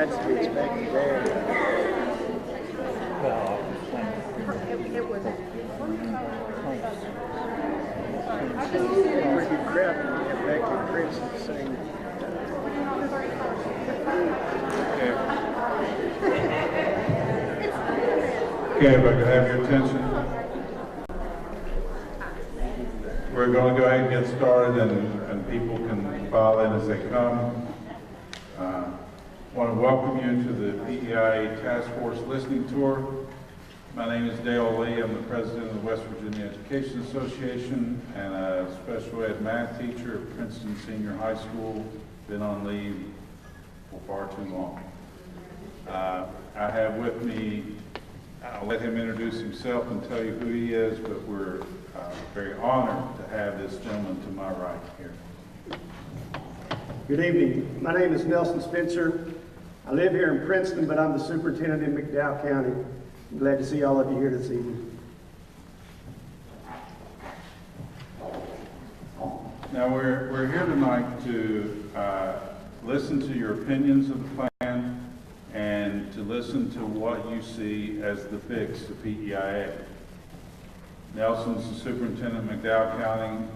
That's to be expected there. It was a pretty good crowd back in Princeton saying. Okay, if I could have your attention. We're going to go ahead and get started, and people can file in as they come. I want to welcome you to the PEIA Task Force listening tour. My name is Dale Lee. I'm the president of the West Virginia Education Association and a special ed math teacher at Princeton Senior High School. Been on leave for far too long. I have with me, I'll let him introduce himself and tell you who he is, but we're very honored to have this gentleman to my right here. Good evening. My name is Nelson Spencer. I live here in Princeton, but I'm the superintendent in McDowell County. I'm glad to see all of you here this evening. Now we're here tonight to listen to your opinions of the plan and to listen to what you see as the fix to PEIA. Nelson's the superintendent of McDowell County.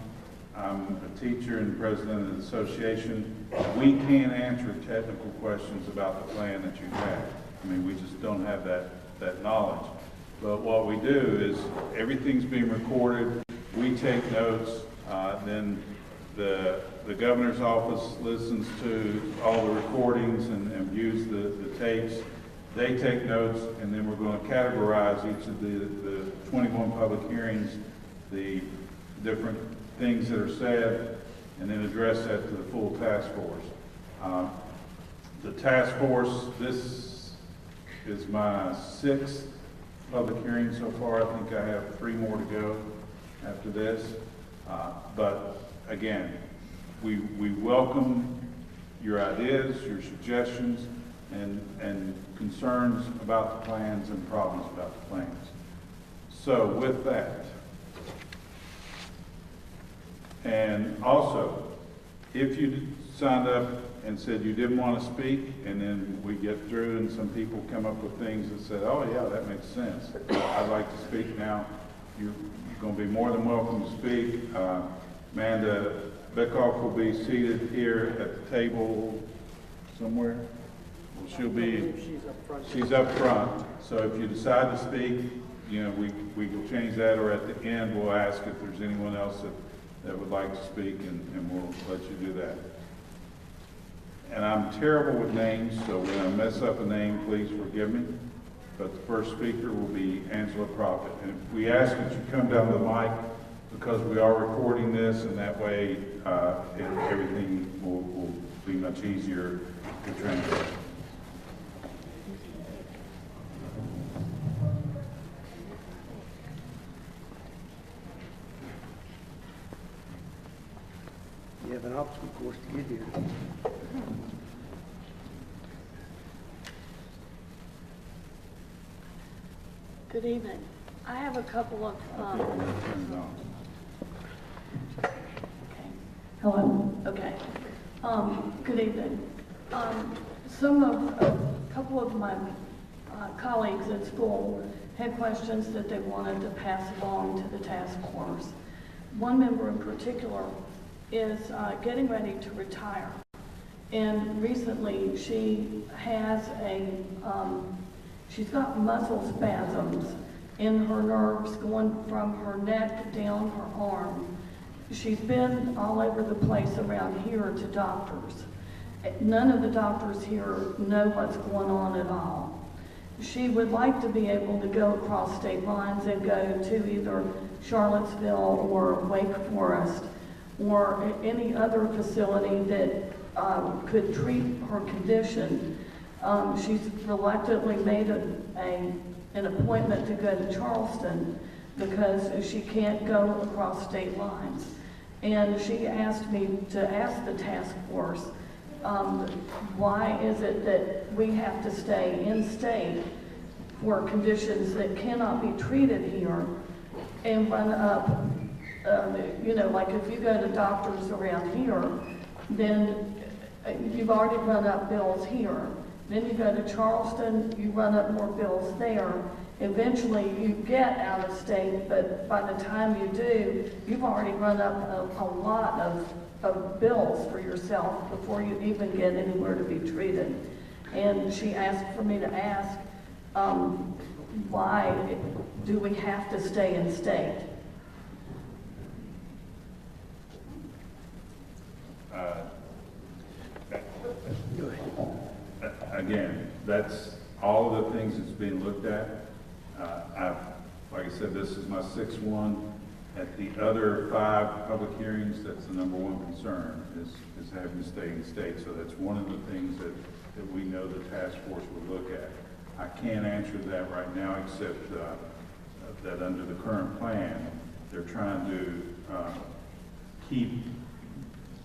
I'm a teacher and president of the association. We can't answer technical questions about the plan that you have. I mean, we just don't have that knowledge. But what we do is everything's being recorded. We take notes. Then the governor's office listens to all the recordings and views the tapes. They take notes, and then we're going to categorize each of the 21 public hearings, the different things that are said, and then address that to the full task force. The task force, this is my 6th public hearing so far. I think I have 3 more to go after this. But again, we welcome your ideas, your suggestions, and concerns about the plans and problems about the plans. So with that, and also, if you signed up and said you didn't want to speak, and then we get through and some people come up with things that said, oh yeah, that makes sense, I'd like to speak now, you're going to be more than welcome to speak. Amanda Beckhoff will be seated here at the table somewhere. Well, she's up front. So if you decide to speak, you know, we can change that, or at the end we'll ask if there's anyone else that would like to speak, and we'll let you do that. And I'm terrible with names, so when I mess up a name, please forgive me. But the first speaker will be Angela Prophet. And if we ask that you come down to the mic, because we are recording this, and that way everything will be much easier to translate. You have an obstacle course to get here. Good evening. I have a couple of, okay. Hello? Okay. Good evening. A couple of my colleagues at school had questions that they wanted to pass along to the task force. One member in particular is getting ready to retire. And recently she has she's got muscle spasms in her nerves going from her neck down her arm. She's been all over the place around here to doctors. None of the doctors here know what's going on at all. She would like to be able to go across state lines and go to either Charlottesville or Wake Forest or any other facility that could treat her condition. She's reluctantly made an appointment to go to Charleston because she can't go across state lines. And she asked me to ask the task force, why is it that we have to stay in state for conditions that cannot be treated here and run up, like if you go to doctors around here, then you've already run up bills here. Then you go to Charleston, you run up more bills there. Eventually, you get out of state, but by the time you do, you've already run up a lot of bills for yourself before you even get anywhere to be treated. And she asked for me to ask, why do we have to stay in state? Again, that's all of the things that's being looked at. Like I said, this is my sixth one. At the other 5 public hearings, that's the number one concern, is having to stay in state. So that's one of the things that we know the task force will look at. I can't answer that right now, except that under the current plan, they're trying to keep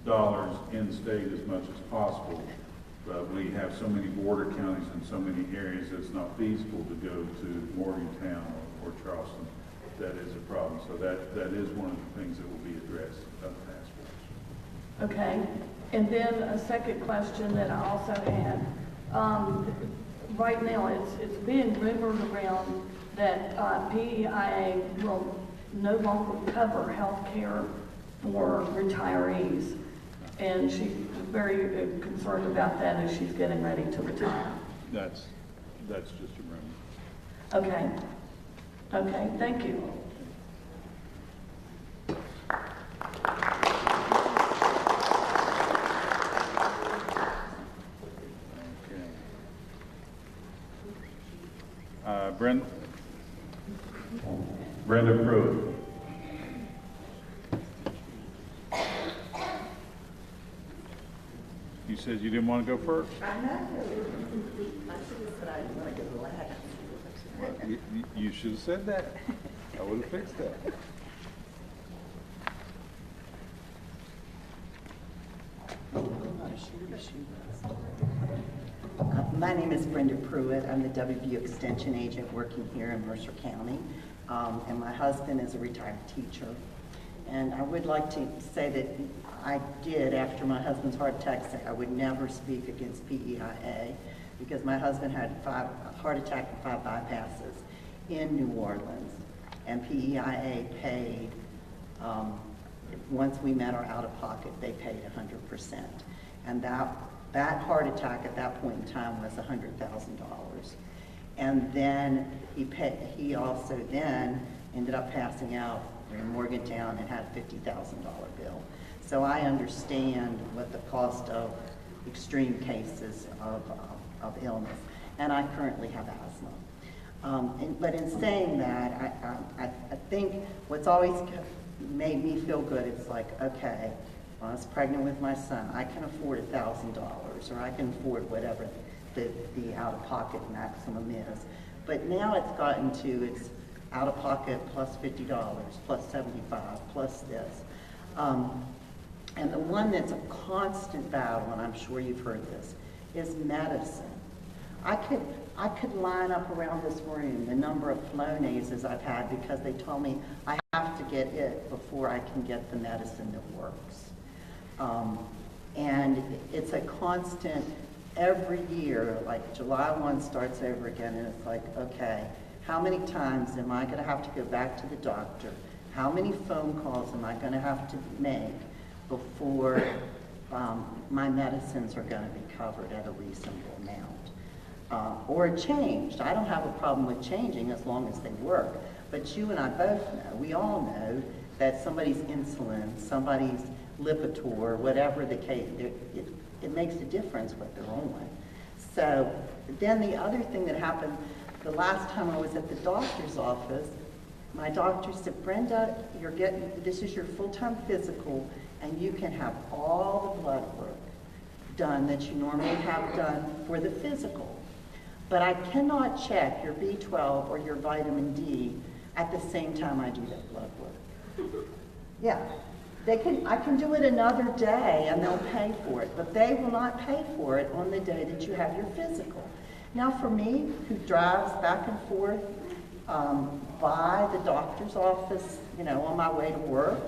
dollars in state as much as possible. But we have so many border counties in so many areas that it's not feasible to go to Morgantown or Charleston. That is a problem. So that is one of the things that will be addressed by the task force. Okay, and then a second question that I also had. Right now, it's being rumored around that PEIA will no longer cover health care for retirees. And she's very concerned about that as she's getting ready to retire. That's just a rumor. Okay. Okay, thank you. Okay. Brenda Pruitt. You said you didn't want to go first? I know. I should have said I didn't want to go last. Well, you should have said that. I would have fixed that. My name is Brenda Pruitt. I'm the WVU Extension Agent working here in Mercer County. And my husband is a retired teacher. And I would like to say that I did, after my husband's heart attack, say I would never speak against PEIA because my husband had a heart attack and 5 bypasses in New Orleans. And PEIA paid, once we met our out-of-pocket, they paid 100%. And that heart attack at that point in time was $100,000. And then he also then ended up passing out in Morgantown and had a $50,000 bill. So I understand what the cost of extreme cases of illness, and I currently have asthma. But in saying that, I think what's always made me feel good, it's like, okay, when I was pregnant with my son, I can afford $1,000, or I can afford whatever the out-of-pocket maximum is. But now it's gotten to, it's out-of-pocket plus $50, plus $75, plus this. And the one that's a constant battle, and I'm sure you've heard this, is medicine. I could line up around this room the number of Flonas's I've had because they told me I have to get it before I can get the medicine that works. And it's a constant every year, like July 1 starts over again, and it's like, okay, how many times am I going to have to go back to the doctor? How many phone calls am I going to have to make before my medicines are going to be covered at a reasonable amount? Or changed. I don't have a problem with changing as long as they work. But you and I both know, we all know, that somebody's insulin, somebody's Lipitor, whatever the case, it makes a difference what they're on. So then the other thing that happened, the last time I was at the doctor's office, my doctor said, Brenda, this is your full-time physical, and you can have all the blood work done that you normally have done for the physical. But I cannot check your B12 or your vitamin D at the same time I do that blood work. Yeah. I can do it another day and they'll pay for it, but they will not pay for it on the day that you have your physical. Now for me, who drives back and forth by the doctor's office, on my way to work,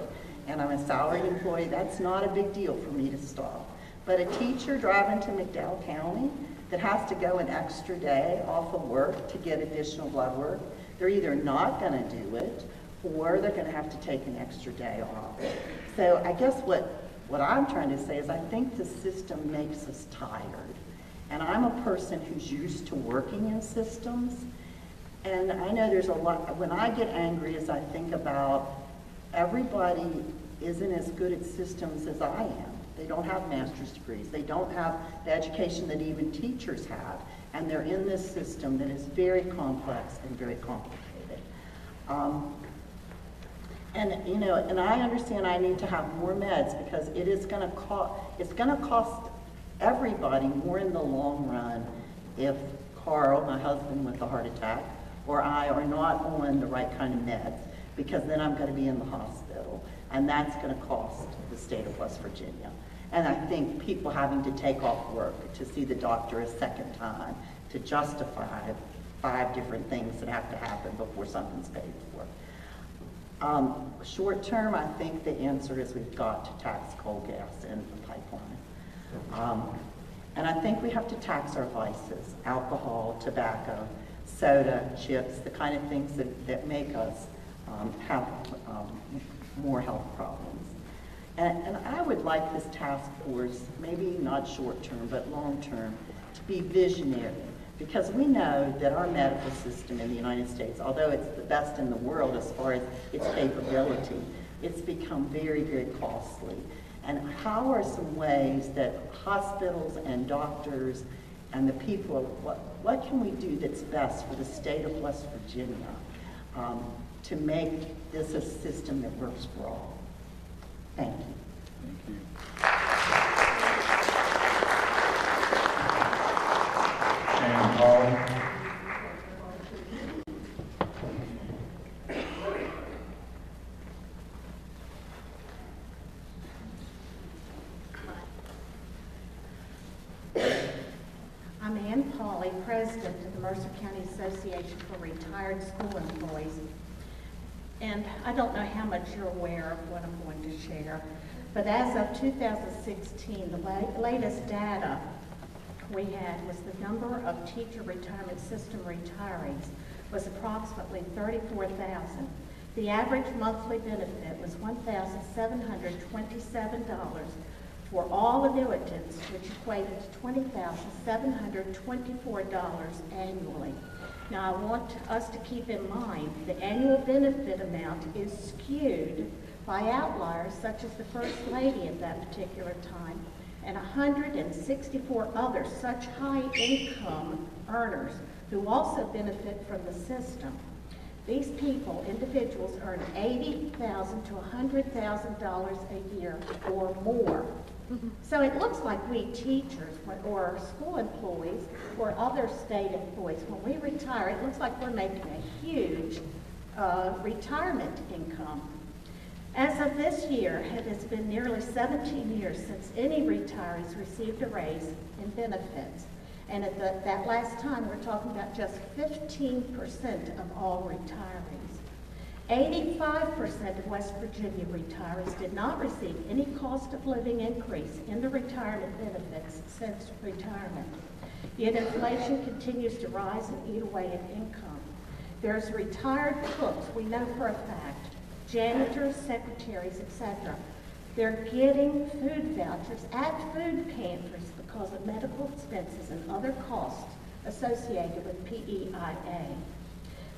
and I'm a salaried employee, that's not a big deal for me to stop. But a teacher driving to McDowell County that has to go an extra day off of work to get additional blood work, they're either not going to do it or they're going to have to take an extra day off. So I guess what I'm trying to say is I think the system makes us tired. And I'm a person who's used to working in systems. And I know there's a lot, when I get angry as I think about everybody isn't as good at systems as I am. They don't have master's degrees. They don't have the education that even teachers have. And they're in this system that is very complex and very complicated. And I understand I need to have more meds because it is going to cost, it's going to cost everybody more in the long run if Carl, my husband with a heart attack, or I are not on the right kind of meds, because then I'm going to be in the hospital, and that's going to cost the state of West Virginia. And I think people having to take off work to see the doctor a second time to justify 5 different things that have to happen before something's paid for. Short term, I think the answer is we've got to tax coal, gas, and the pipeline. And I think we have to tax our vices, alcohol, tobacco, soda, chips, the kind of things that make us have more health problems. And I would like this task force, maybe not short term, but long term, to be visionary. Because we know that our medical system in the United States, although it's the best in the world as far as its capability, it's become very, very costly. And how are some ways that hospitals and doctors and the people, what can we do that's best for the state of West Virginia to make this a system that works for all? Thank you. Thank you. And Paul? I'm Ann Pauley, President of the Mercer County Association for Retired School Employees. And I don't know how much you're aware of what I'm going to share, but as of 2016, the latest data we had was the number of teacher retirement system retirees was approximately 34,000. The average monthly benefit was $1,727 for all annuitants, which equated to $20,724 annually. Now, I want us to keep in mind the annual benefit amount is skewed by outliers such as the First Lady at that particular time and 164 other such high-income earners who also benefit from the system. These people, individuals, earn $80,000 to $100,000 a year or more. So it looks like we teachers or school employees or other state employees, when we retire, it looks like we're making a huge retirement income. As of this year, it has been nearly 17 years since any retirees received a raise in benefits. And at that last time, we're talking about just 15% of all retirees. 85% of West Virginia retirees did not receive any cost of living increase in the retirement benefits since retirement. Yet inflation continues to rise and eat away at income. There's retired cooks, we know for a fact, janitors, secretaries, etc. They're getting food vouchers at food pantries because of medical expenses and other costs associated with PEIA.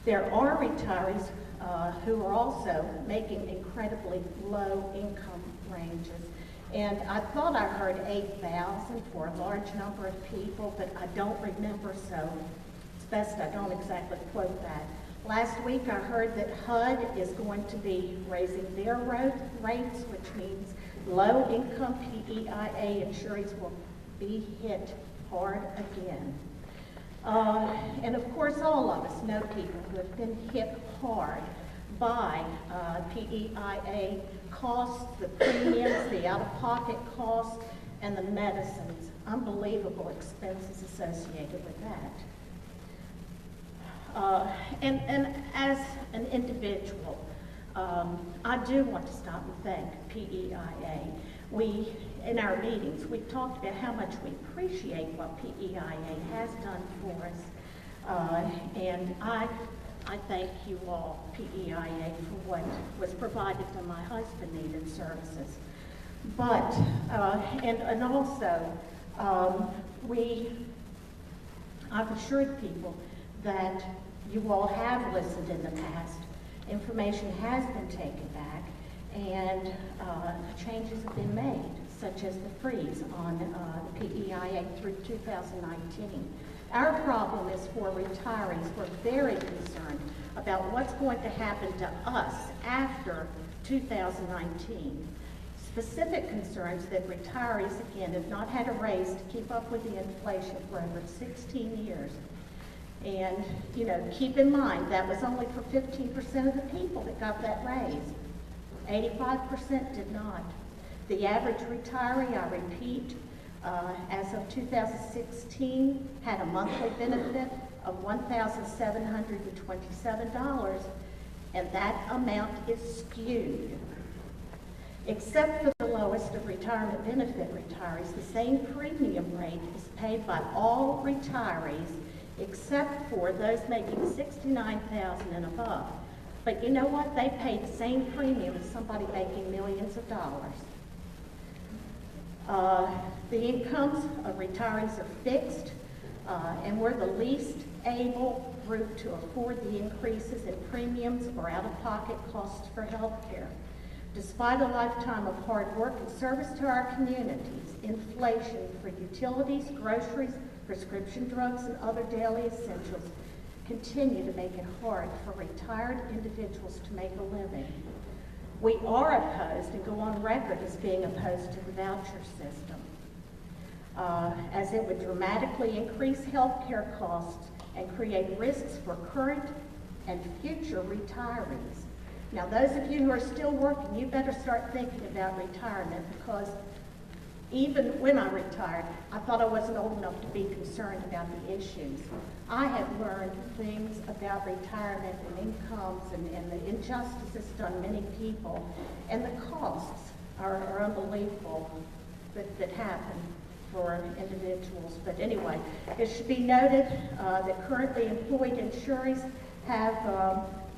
There are retirees who are also making incredibly low income ranges. And I thought I heard 8,000 for a large number of people, but I don't remember, so it's best I don't exactly quote that. Last week I heard that HUD is going to be raising their rates, which means low income PEIA insurees will be hit hard again. And of course, all of us know people who have been hit hard by PEIA costs, the premiums, the out-of-pocket costs, and the medicines. Unbelievable expenses associated with that. And as an individual, I do want to stop and thank PEIA. We, in our meetings, we've talked about how much we appreciate what PEIA has done for us. And I thank you all, PEIA, for what was provided when my husband needed services. But, and also, I've assured people that you all have listened in the past. Information has been taken back, and changes have been made, such as the freeze on the PEIA through 2019. Our problem is for retirees. We're very concerned about what's going to happen to us after 2019. Specific concerns that retirees, again, have not had a raise to keep up with the inflation for over 16 years. And, you know, keep in mind, that was only for 15% of the people that got that raise. 85% did not. The average retiree, I repeat, as of 2016, had a monthly benefit of $1,727, and that amount is skewed. Except for the lowest of retirement benefit retirees, the same premium rate is paid by all retirees except for those making $69,000 and above. But you know what? They pay the same premium as somebody making millions of dollars. The incomes of retirees are fixed, and we're the least able group to afford the increases in premiums or out-of-pocket costs for health care. Despite a lifetime of hard work and service to our communities, inflation for utilities, groceries, prescription drugs, and other daily essentials continue to make it hard for retired individuals to make a living. We are opposed and go on record as being opposed to the voucher system, as it would dramatically increase health care costs and create risks for current and future retirees. Now, those of you who are still working, you better start thinking about retirement, because even when I retired, I thought I wasn't old enough to be concerned about the issues. I have learned things about retirement and incomes and the injustices done many people, and the costs are unbelievable that happen for individuals. But anyway, it should be noted that currently employed insurees have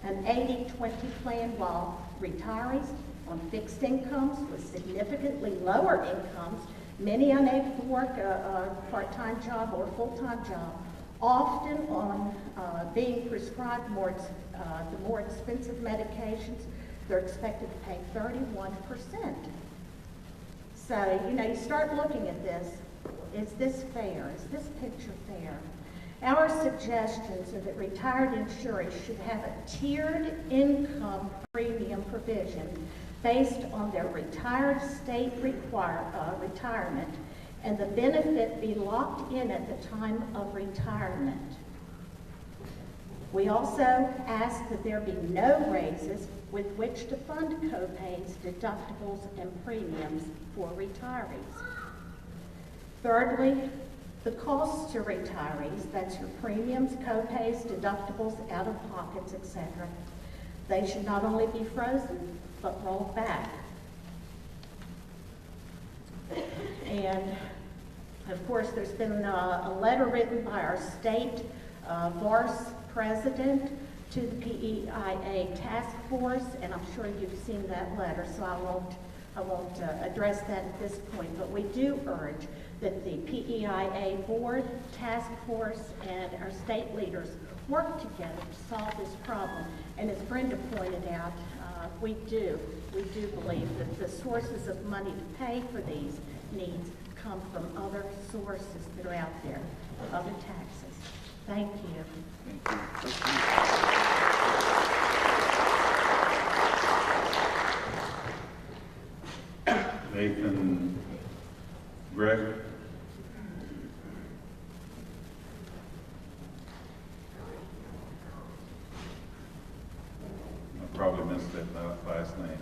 an 80-20 plan, while retirees on fixed incomes with significantly lower incomes, many unable to work a part-time job or full-time job, often on being prescribed the more expensive medications, they're expected to pay 31%. So, you know, you start looking at this. Is this fair? Is this picture fair? Our suggestions are that retired insurees should have a tiered income premium provision based on their retired state retirement, and the benefit be locked in at the time of retirement. We also ask that there be no raises with which to fund co-pays, deductibles, and premiums for retirees. Thirdly, the costs to retirees, that's your premiums, co-pays, deductibles, out-of-pockets, etc., they should not only be frozen, but rolled back. And of course, there's been a letter written by our state VARS president to the PEIA Task Force, and I'm sure you've seen that letter, so I won't address that at this point, but we do urge that the PEIA board, task force, and our state leaders work together to solve this problem. And as Brenda pointed out, we do believe that the sources of money to pay for these needs come from other sources that are out there, other taxes. Thank you. Nathan Greg. I probably missed that last name.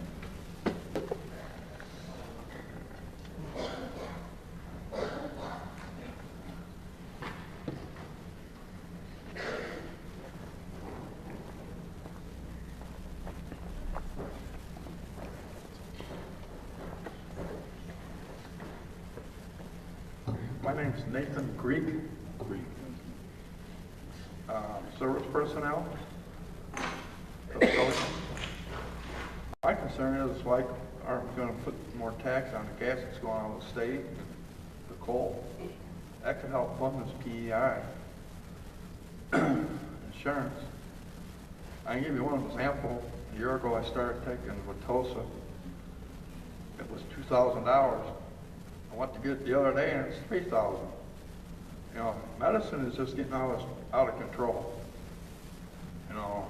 My name's Nathan Greek, service personnel. My concern is like, aren't we going to put more tax on the gas that's going on the state, the coal? That could help fund this PEI. Insurance. I can give you one example. A year ago I started taking Vitosa. It was $2,000. I went to get it the other day and it's $3,000. You know, medicine is just getting out of control. You know,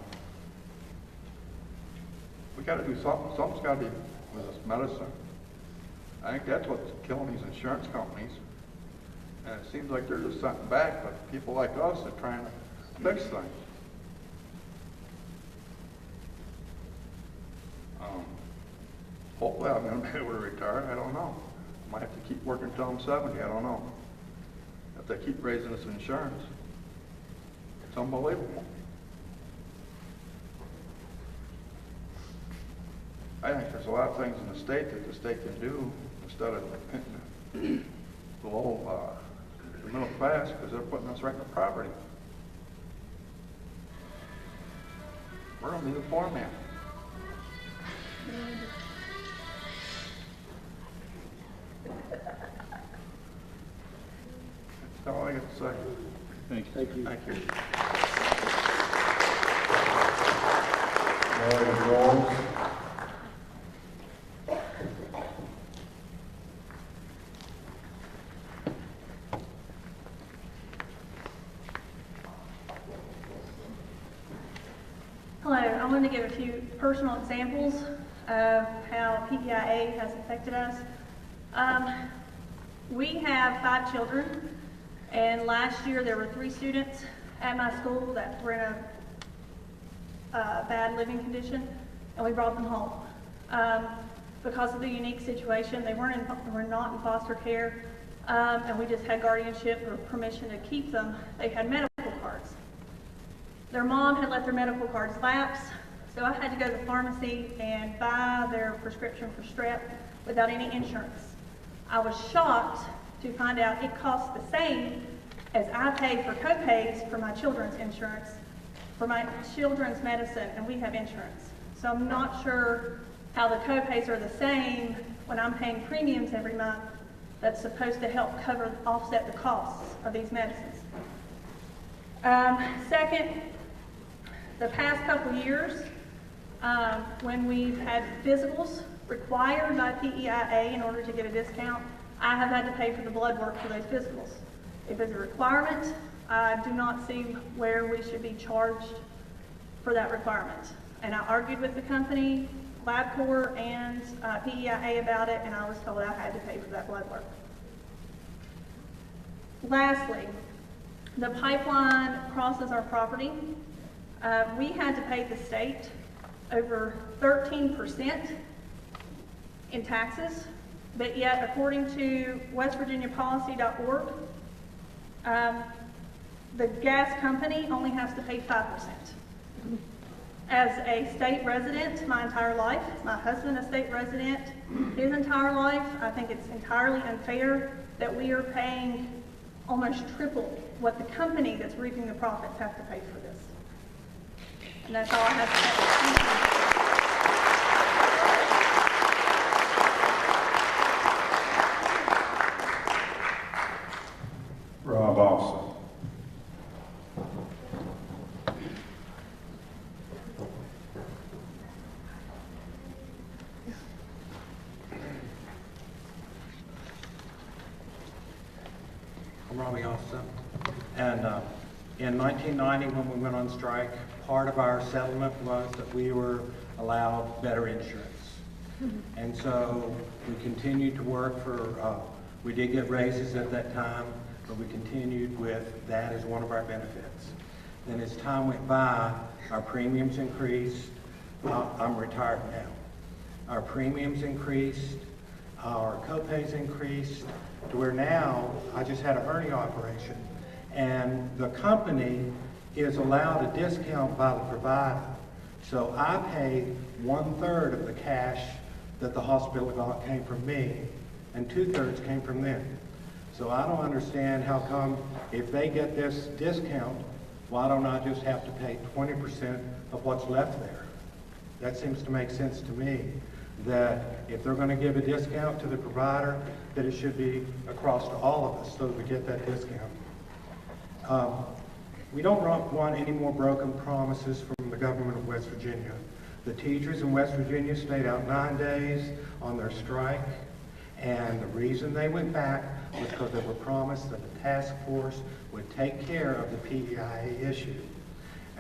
we got to do something. Something's got to be with this medicine. I think that's what's killing these insurance companies. And it seems like they're just sitting back, but people like us are trying to fix things. Hopefully I'm going to be able to retire. I don't know. I might have to keep working until I'm 70. I don't know. If they keep raising this insurance, it's unbelievable. I think there's a lot of things in the state that the state can do instead of the low, the middle class, because they're putting us right in the poverty. We're going to be the poor man. That's all I got to say. Thank you. Thank you. Thank you. Hello, I want to give a few personal examples of how PEIA has affected us. We have 5 children, and last year there were 3 students at my school that were in a bad living condition, and we brought them home. Because of the unique situation, they were not in foster care, and we just had guardianship or permission to keep them. They had medical cards. Their mom had let their medical cards lapse, so I had to go to the pharmacy and buy their prescription for strep without any insurance. I was shocked to find out it cost the same as I pay for co-pays for my children's insurance, for my children's medicine, and we have insurance. So I'm not sure how the co-pays are the same when I'm paying premiums every month that's supposed to help offset the costs of these medicines. Second, the past couple years, when we've had physicals required by PEIA in order to get a discount, I have had to pay for the blood work for those physicals. If it's a requirement, I do not see where we should be charged for that requirement. And I argued with the company, LabCorp, and PEIA about it, and I was told I had to pay for that blood work. Lastly, the pipeline crosses our property. We had to pay the state over 13% in taxes, but yet according to westvirginiapolicy.org, the gas company only has to pay 5%. As a state resident my entire life, my husband a state resident his entire life, I think it's entirely unfair that we are paying almost triple what the company that's reaping the profits has to pay for this. And that's all I have to say. Thank you. Rob Austin. I'm Robbie Austin. And in 1990, when we went on strike, part of our settlement was that we were allowed better insurance. And so we continued to work for, we did get raises at that time, but we continued with that as one of our benefits. Then as time went by, our premiums increased. I'm retired now. Our premiums increased, our co-pays increased, to where now I just had a hernia operation, and the company is allowed a discount by the provider. So I paid 1/3 of the cash that the hospital got came from me, and 2/3 came from them. So I don't understand how come if they get this discount, why don't I just have to pay 20% of what's left there? That seems to make sense to me, that if they're going to give a discount to the provider, that it should be across to all of us so that we get that discount. We don't want any more broken promises from the government of West Virginia. The teachers in West Virginia stayed out 9 days on their strike, and the reason they went back was because they were promised that the task force would take care of the PEIA issue.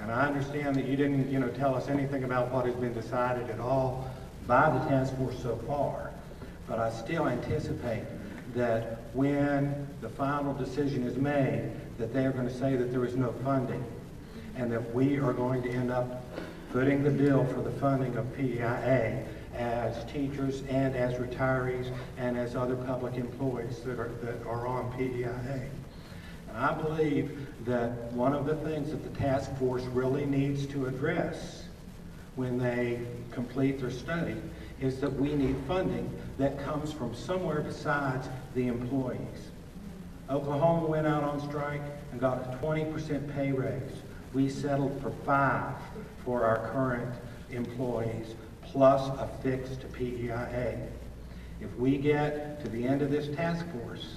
And I understand that you didn't, tell us anything about what has been decided at all by the task force so far, but I still anticipate that when the final decision is made, that they are going to say that there is no funding, and that we are going to end up footing the bill for the funding of PEIA as teachers and as retirees and as other public employees that are on PEIA. And I believe that one of the things that the task force really needs to address when they complete their study is that we need funding that comes from somewhere besides the employees. Oklahoma went out on strike and got a 20% pay raise. We settled for 5% for our current employees, plus a fix to PEIA. If we get to the end of this task force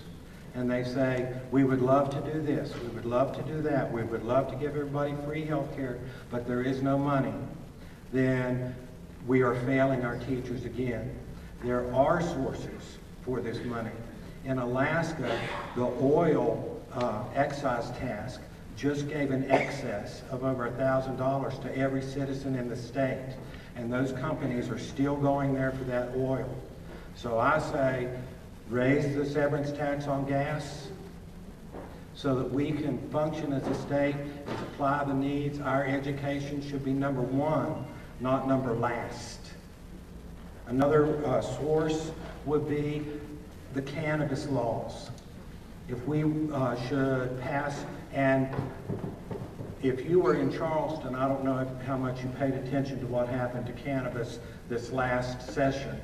and they say, we would love to do this, we would love to do that, we would love to give everybody free health care, but there is no money, then we are failing our teachers again. There are sources for this money. In Alaska, the oil excise task just gave an excess of over $1,000 to every citizen in the state. And those companies are still going there for that oil. So I say, raise the severance tax on gas so that we can function as a state and supply the needs. Our education should be number one, not number last. Another source would be the cannabis laws. If we should pass, and if you were in Charleston, I don't know how much you paid attention to what happened to cannabis this last session,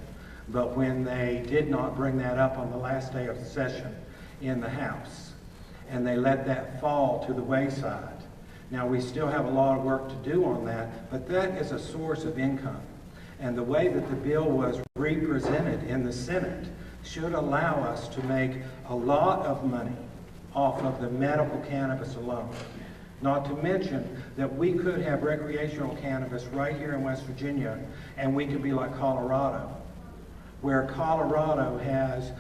but when they did not bring that up on the last day of the session in the House, and they let that fall to the wayside. Now, we still have a lot of work to do on that, but that is a source of income. And the way that the bill was represented in the Senate should allow us to make a lot of money off of the medical cannabis alone. Not to mention that we could have recreational cannabis right here in West Virginia, and we could be like Colorado, where Colorado has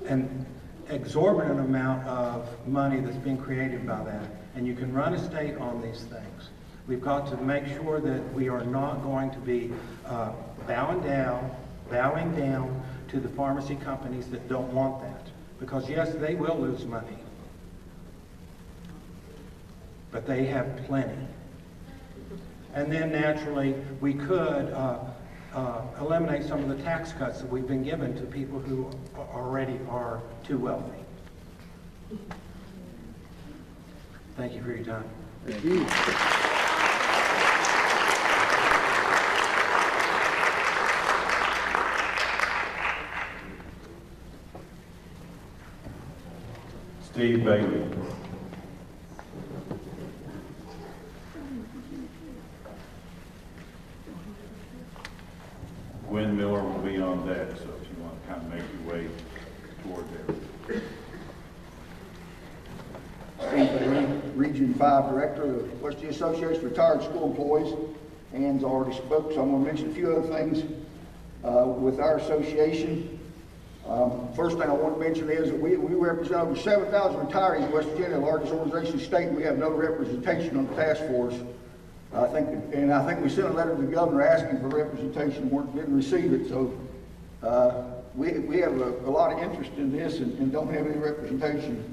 an exorbitant amount of money that's being created by that. And you can run a state on these things. We've got to make sure that we are not going to be bowing down to the pharmacy companies that don't want that. Because yes, they will lose money, but they have plenty. And then naturally, we could eliminate some of the tax cuts that we've been given to people who already are too wealthy. Thank you for your time. Thank you. Steve Bailey. Gwen Miller will be on deck, so if you want to kind of make your way toward there. Steve Bailey, Region 5 Director of the West Virginia Association of Retired School Employees. Ann's already spoke, so I'm going to mention a few other things with our association. First thing I want to mention is that we represent over 7,000 retirees in West Virginia, the largest organization in the state. We have no representation on the task force. I think we sent a letter to the governor asking for representation, didn't receive it. So we have a lot of interest in this and don't have any representation.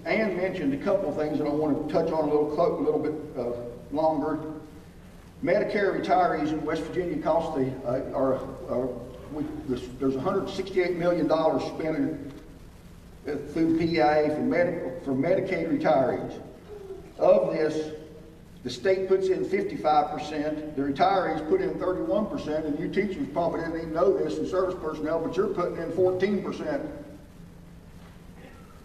Ann mentioned a couple of things that I want to touch on a little bit longer. Medicare retirees in West Virginia cost there's $168 million spent through PEIA for Medicaid retirees. Of this, The state puts in 55%, the retirees put in 31%, and you teachers probably didn't even know this, and service personnel, but you're putting in 14%.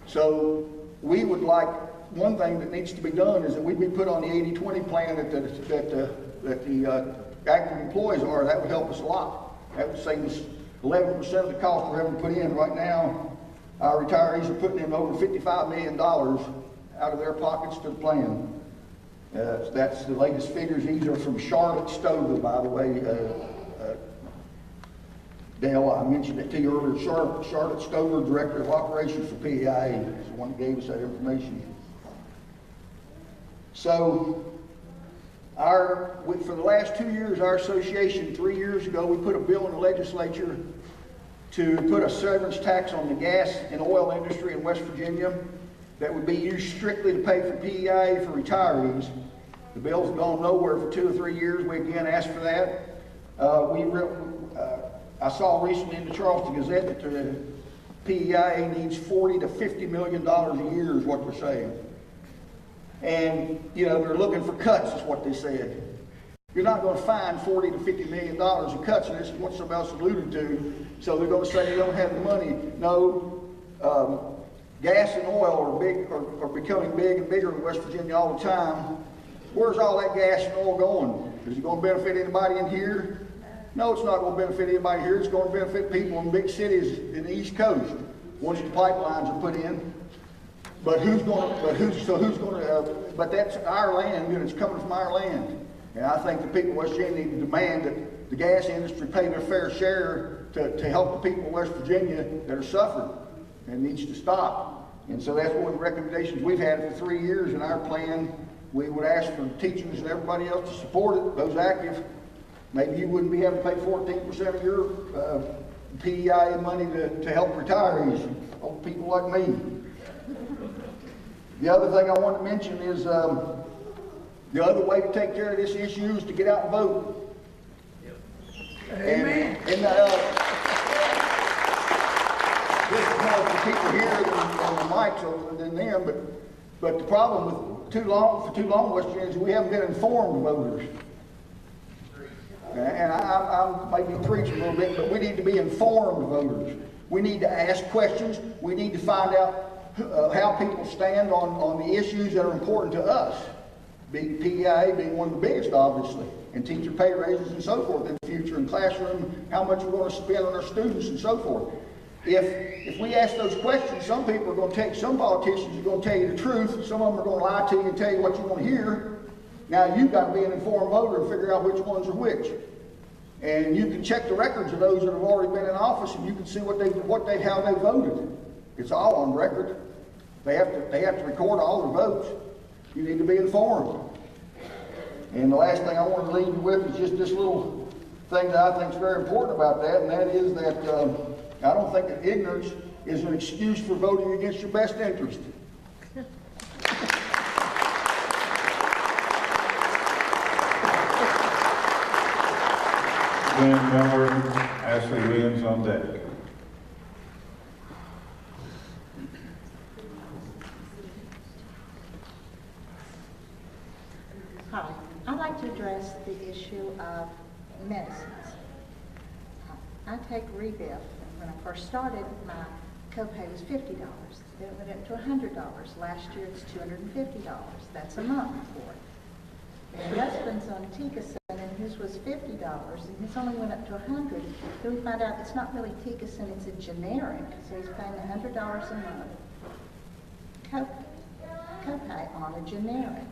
So we would like, one thing that needs to be done is that we be put on the 80-20 plan that the active employees are. That would help us a lot. That would save us 11% of the cost we're having to put in. Right now, our retirees are putting in over $55 million out of their pockets to the plan. That's the latest figures. These are from Charlotte Stover, by the way. Dale, I mentioned it to you earlier. Charlotte Stover, Director of Operations for PEIA, is the one that gave us that information. So, for the last 2 years, our association, 3 years ago, we put a bill in the legislature to put a severance tax on the gas and oil industry in West Virginia that would be used strictly to pay for PEIA for retirees. The bill's gone nowhere for 2 or 3 years. We again asked for that. I saw recently in the Charleston Gazette that the PEIA needs $40 to $50 million a year is what they're saying. And, you know, they're looking for cuts is what they said. You're not going to find $40 to $50 million in cuts, and this is what somebody else alluded to. So they're going to say they don't have the money. No, gas and oil are becoming big and bigger in West Virginia all the time. Where's all that gas and oil going? Is it going to benefit anybody in here? No, it's not going to benefit anybody here. It's going to benefit people in big cities in the East Coast once the pipelines are put in. But but that's our land, and it's coming from our land. And I think the people of West Virginia need to demand that the gas industry pay their fair share to help the people of West Virginia that are suffering, and needs to stop. And so that's one of the recommendations we've had for 3 years in our plan. We would ask for teachers and everybody else to support it, those active. Maybe you wouldn't be having to pay 14% of your PEIA money to help retirees, old people like me. The other thing I want to mention is the other way to take care of this issue is to get out and vote. Amen. And this is more for people here on the mics than them, but the problem with for too long West Virginia is we haven't been informed voters. And I may be preaching a little bit, but we need to be informed voters. We need to ask questions. We need to find out how people stand on the issues that are important to us. PEIA being one of the biggest, obviously, and teacher pay raises and so forth in the future, and classroom, how much we're going to spend on our students and so forth. If we ask those questions, some people are going to some politicians are going to tell you the truth, some of them are going to lie to you and tell you what you want to hear. Now you've got to be an informed voter and figure out which ones are which. And you can check the records of those that have already been in office, and you can see how they voted. It's all on record. They have to record all their votes. You need to be informed. And the last thing I want to leave you with is just this little thing that I think is very important about that, and that is that I don't think that ignorance is an excuse for voting against your best interest. Glenn Miller, Ashley Williams on deck. Hi, I'd like to address the issue of medicines. I take Reviv. When I first started, my copay was $50. Then it went up to $100. Last year it's $250. That's a month for it. My husband's on Ticassin, and his was $50, and his only went up to $100. Then we find out it's not really Ticassin, it's a generic, so he's paying $100 a month copay on a generic.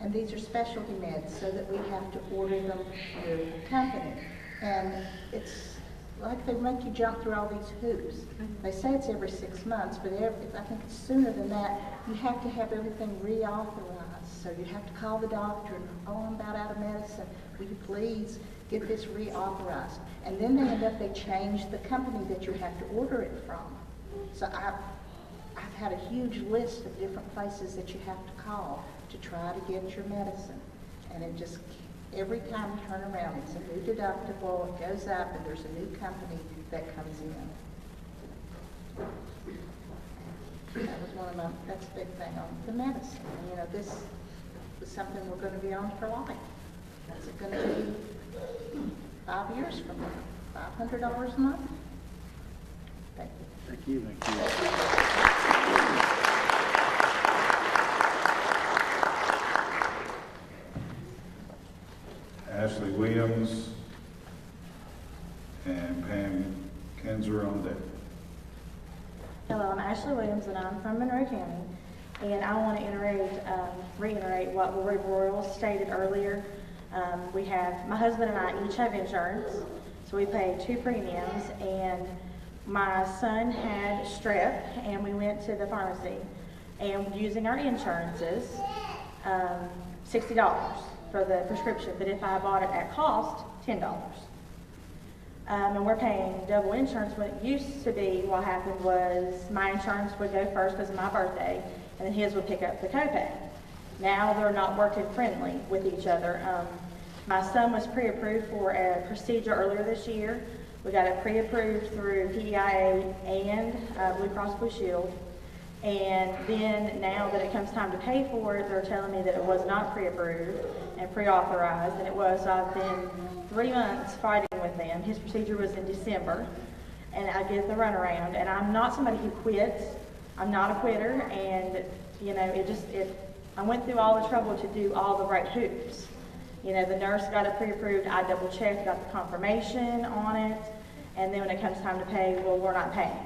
And these are specialty meds, so that we have to order them through the company. And it's like they make you jump through all these hoops. They say it's every 6 months, but I think it's sooner than that. You have to have everything reauthorized. So you have to call the doctor and, I'm about out of medicine. Will you please get this reauthorized? And then they change the company that you have to order it from. So I've had a huge list of different places that you have to call to try to get your medicine. And it just, every time you turn around, it's a new deductible, it goes up, and there's a new company that comes in. That was that's a big thing on the medicine. And, is something we're going to be on for life. Is it going to be 5 years from now, $500 a month? Thank you. Thank you. Ashley Williams and Pam Kinzer on deck. Hello, I'm Ashley Williams, and I'm from Monroe County. And I want to reiterate what Lori Royal stated earlier. My husband and I each have insurance, so we pay 2 premiums. And my son had strep, and we went to the pharmacy, and using our insurances, $60 for the prescription. But if I bought it at cost, $10. And we're paying double insurance. When it used to be, what happened was my insurance would go first because of my birthday, and then his would pick up the copay. Now they're not working friendly with each other. My son was pre-approved for a procedure earlier this year. We got it pre-approved through PEIA and Blue Cross Blue Shield. And then now that it comes time to pay for it, they're telling me that it was not pre-approved and pre-authorized, and it was. So I've been 3 months fighting with them. His procedure was in December, and I get the runaround. And I'm not somebody who quits. I'm not a quitter, and you know, I went through all the trouble to do all the right hoops. You know, the nurse got it pre-approved. I double-checked, got the confirmation on it, and then when it comes time to pay, well, we're not paying.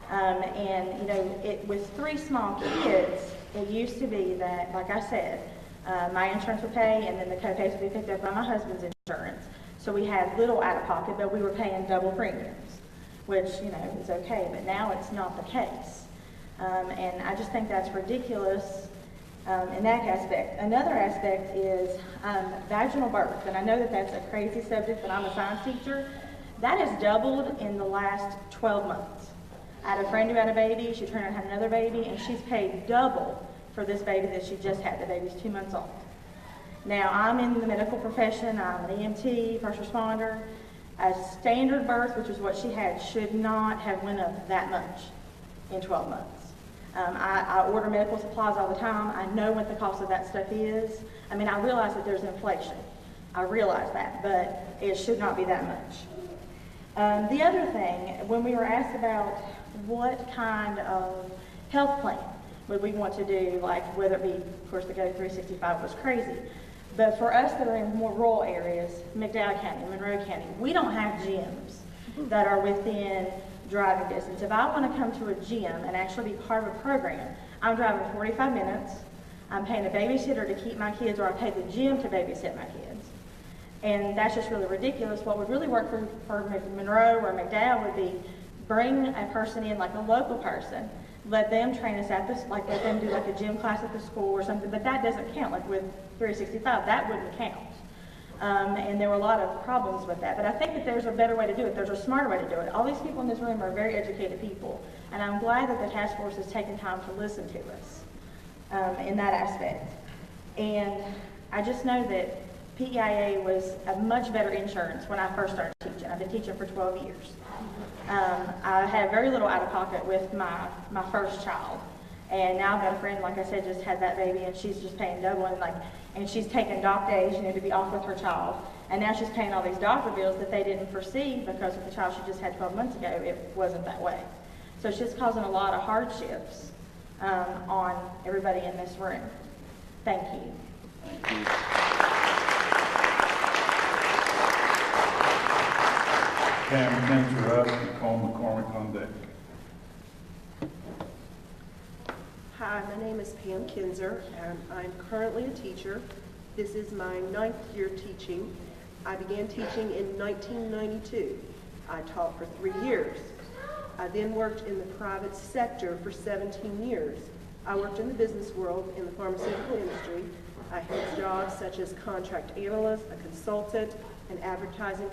And you know, with 3 small kids, it used to be that, like I said, my insurance would pay, and then the co-pays would be picked up by my husband's insurance. So we had little out of pocket, but we were paying double premiums, which, you know, is okay. But now it's not the case, and I just think that's ridiculous in that aspect. Another aspect is vaginal birth, and I know that that's a crazy subject, but I'm a science teacher. That has doubled in the last 12 months. I had a friend who had a baby. She turned out to have another baby, and she's paid double for this baby that she just had. The baby's 2 months old. Now, I'm in the medical profession. I'm an EMT, first responder. A standard birth, which is what she had, should not have went up that much in 12 months. I order medical supplies all the time. I know what the cost of that stuff is. I mean, I realize that there's inflation. I realize that, but it should not be that much. The other thing, when we were asked about what kind of health plan would we want to do, like whether it be, of course, the Go 365 was crazy, but for us that are in more rural areas, McDowell County, Monroe County, we don't have gyms that are within driving distance. If I want to come to a gym and actually be part of a program, I'm driving 45 minutes, I'm paying a babysitter to keep my kids, or I pay the gym to babysit my kids. And that's just really ridiculous. What would really work for Monroe or McDowell would be bring a person in, like a local person, let them train us at this, like let them do like a gym class at the school or something, but that doesn't count. Like with 365, that wouldn't count. And there were a lot of problems with that. But I think that there's a better way to do it. There's a smarter way to do it. All these people in this room are very educated people, and I'm glad that the task force has taken time to listen to us in that aspect. And I just know that PEIA was a much better insurance when I first started teaching. I've been teaching for 12 years. I had very little out of pocket with my first child. And now I've got a friend, like I said, just had that baby, and she's just paying double, and she's taking doc days, to be off with her child. And now she's paying all these doctor bills that they didn't foresee because with the child she just had 12 months ago, it wasn't that way. So it's just causing a lot of hardships on everybody in this room. Thank you. Thank you. Pam Kinzer up, Nicole McCormick on deck. Hi, my name is Pam Kinzer, and I'm currently a teacher. This is my 9th year teaching. I began teaching in 1992. I taught for 3 years. I then worked in the private sector for 17 years. I worked in the business world in the pharmaceutical industry. I held jobs such as contract analyst, a consultant, an advertising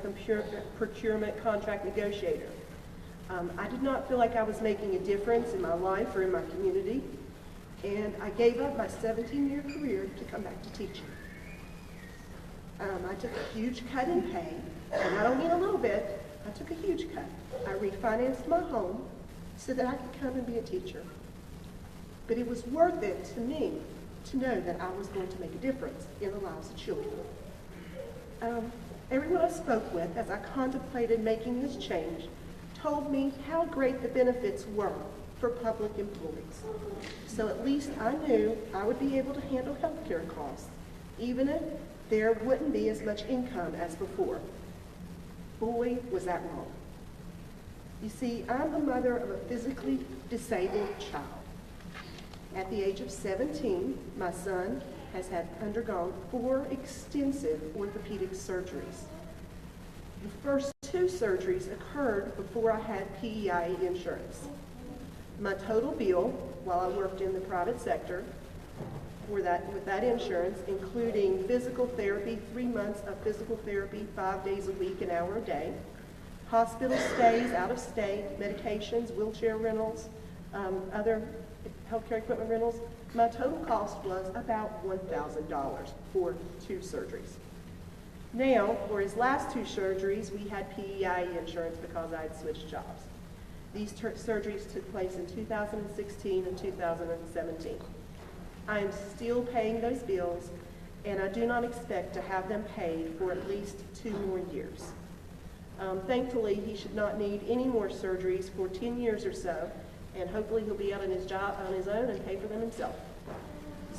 procurement contract negotiator. I did not feel like I was making a difference in my life or in my community, and I gave up my 17-year career to come back to teaching. I took a huge cut in pay, and I don't mean a little bit, I took a huge cut. I refinanced my home so that I could come and be a teacher. But it was worth it to me to know that I was going to make a difference in the lives of children. Everyone I spoke with as I contemplated making this change told me how great the benefits were for public employees. So at least I knew I would be able to handle health care costs, even if there wouldn't be as much income as before. Boy, was that wrong. You see, I'm the mother of a physically disabled child. At the age of 17, my son has undergone 4 extensive orthopedic surgeries. The first 2 surgeries occurred before I had PEIA insurance. My total bill, while I worked in the private sector, with that insurance, including physical therapy, 3 months of physical therapy, 5 days a week, an hour a day, hospital stays, out of state, medications, wheelchair rentals, other healthcare equipment rentals, my total cost was about $1,000 for 2 surgeries. Now, for his last 2 surgeries, we had PEIA insurance because I had switched jobs. These surgeries took place in 2016 and 2017. I am still paying those bills, and I do not expect to have them paid for at least 2 more years. Thankfully, he should not need any more surgeries for 10 years or so, and hopefully he'll be out on his job on his own and pay for them himself.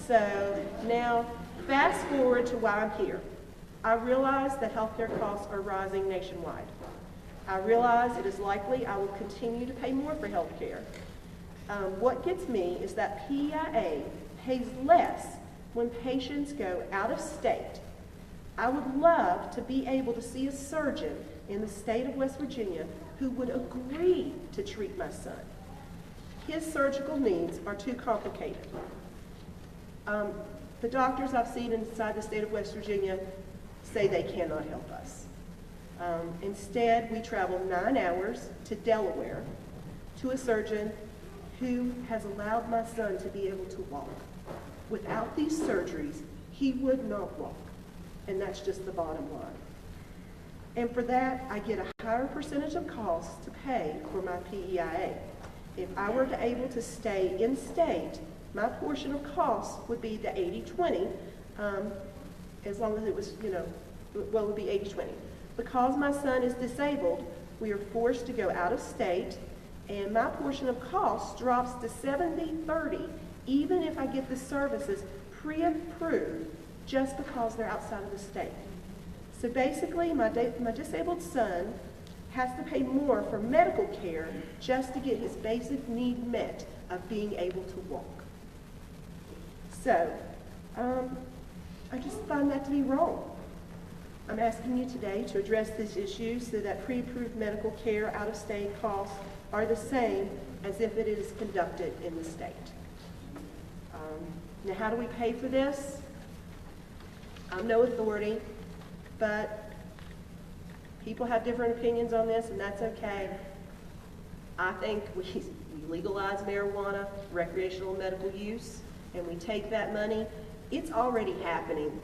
So now, fast forward to why I'm here. I realize that healthcare costs are rising nationwide. I realize it is likely I will continue to pay more for healthcare. What gets me is that PEIA pays less when patients go out of state. I would love to be able to see a surgeon in the state of West Virginia who would agree to treat my son. His surgical needs are too complicated. The doctors I've seen inside the state of West Virginia say they cannot help us. Instead, we travel 9 hours to Delaware to a surgeon who has allowed my son to be able to walk. Without these surgeries, he would not walk, and that's just the bottom line. And for that, I get a higher percentage of costs to pay for my PEIA. If I were to able to stay in state, my portion of costs would be the 80-20, as long as it was, well, it would be 80-20. Because my son is disabled, we are forced to go out of state, and my portion of costs drops to 70-30, even if I get the services pre-approved just because they're outside of the state. So basically, my disabled son has to pay more for medical care just to get his basic need met of being able to walk. So, I just find that to be wrong. I'm asking you today to address this issue so that pre-approved medical care out-of-state costs are the same as if it is conducted in the state. Now, how do we pay for this? I'm no authority, but people have different opinions on this, and that's okay. I think we legalize marijuana, recreational medical use, and we take that money. It's already happening.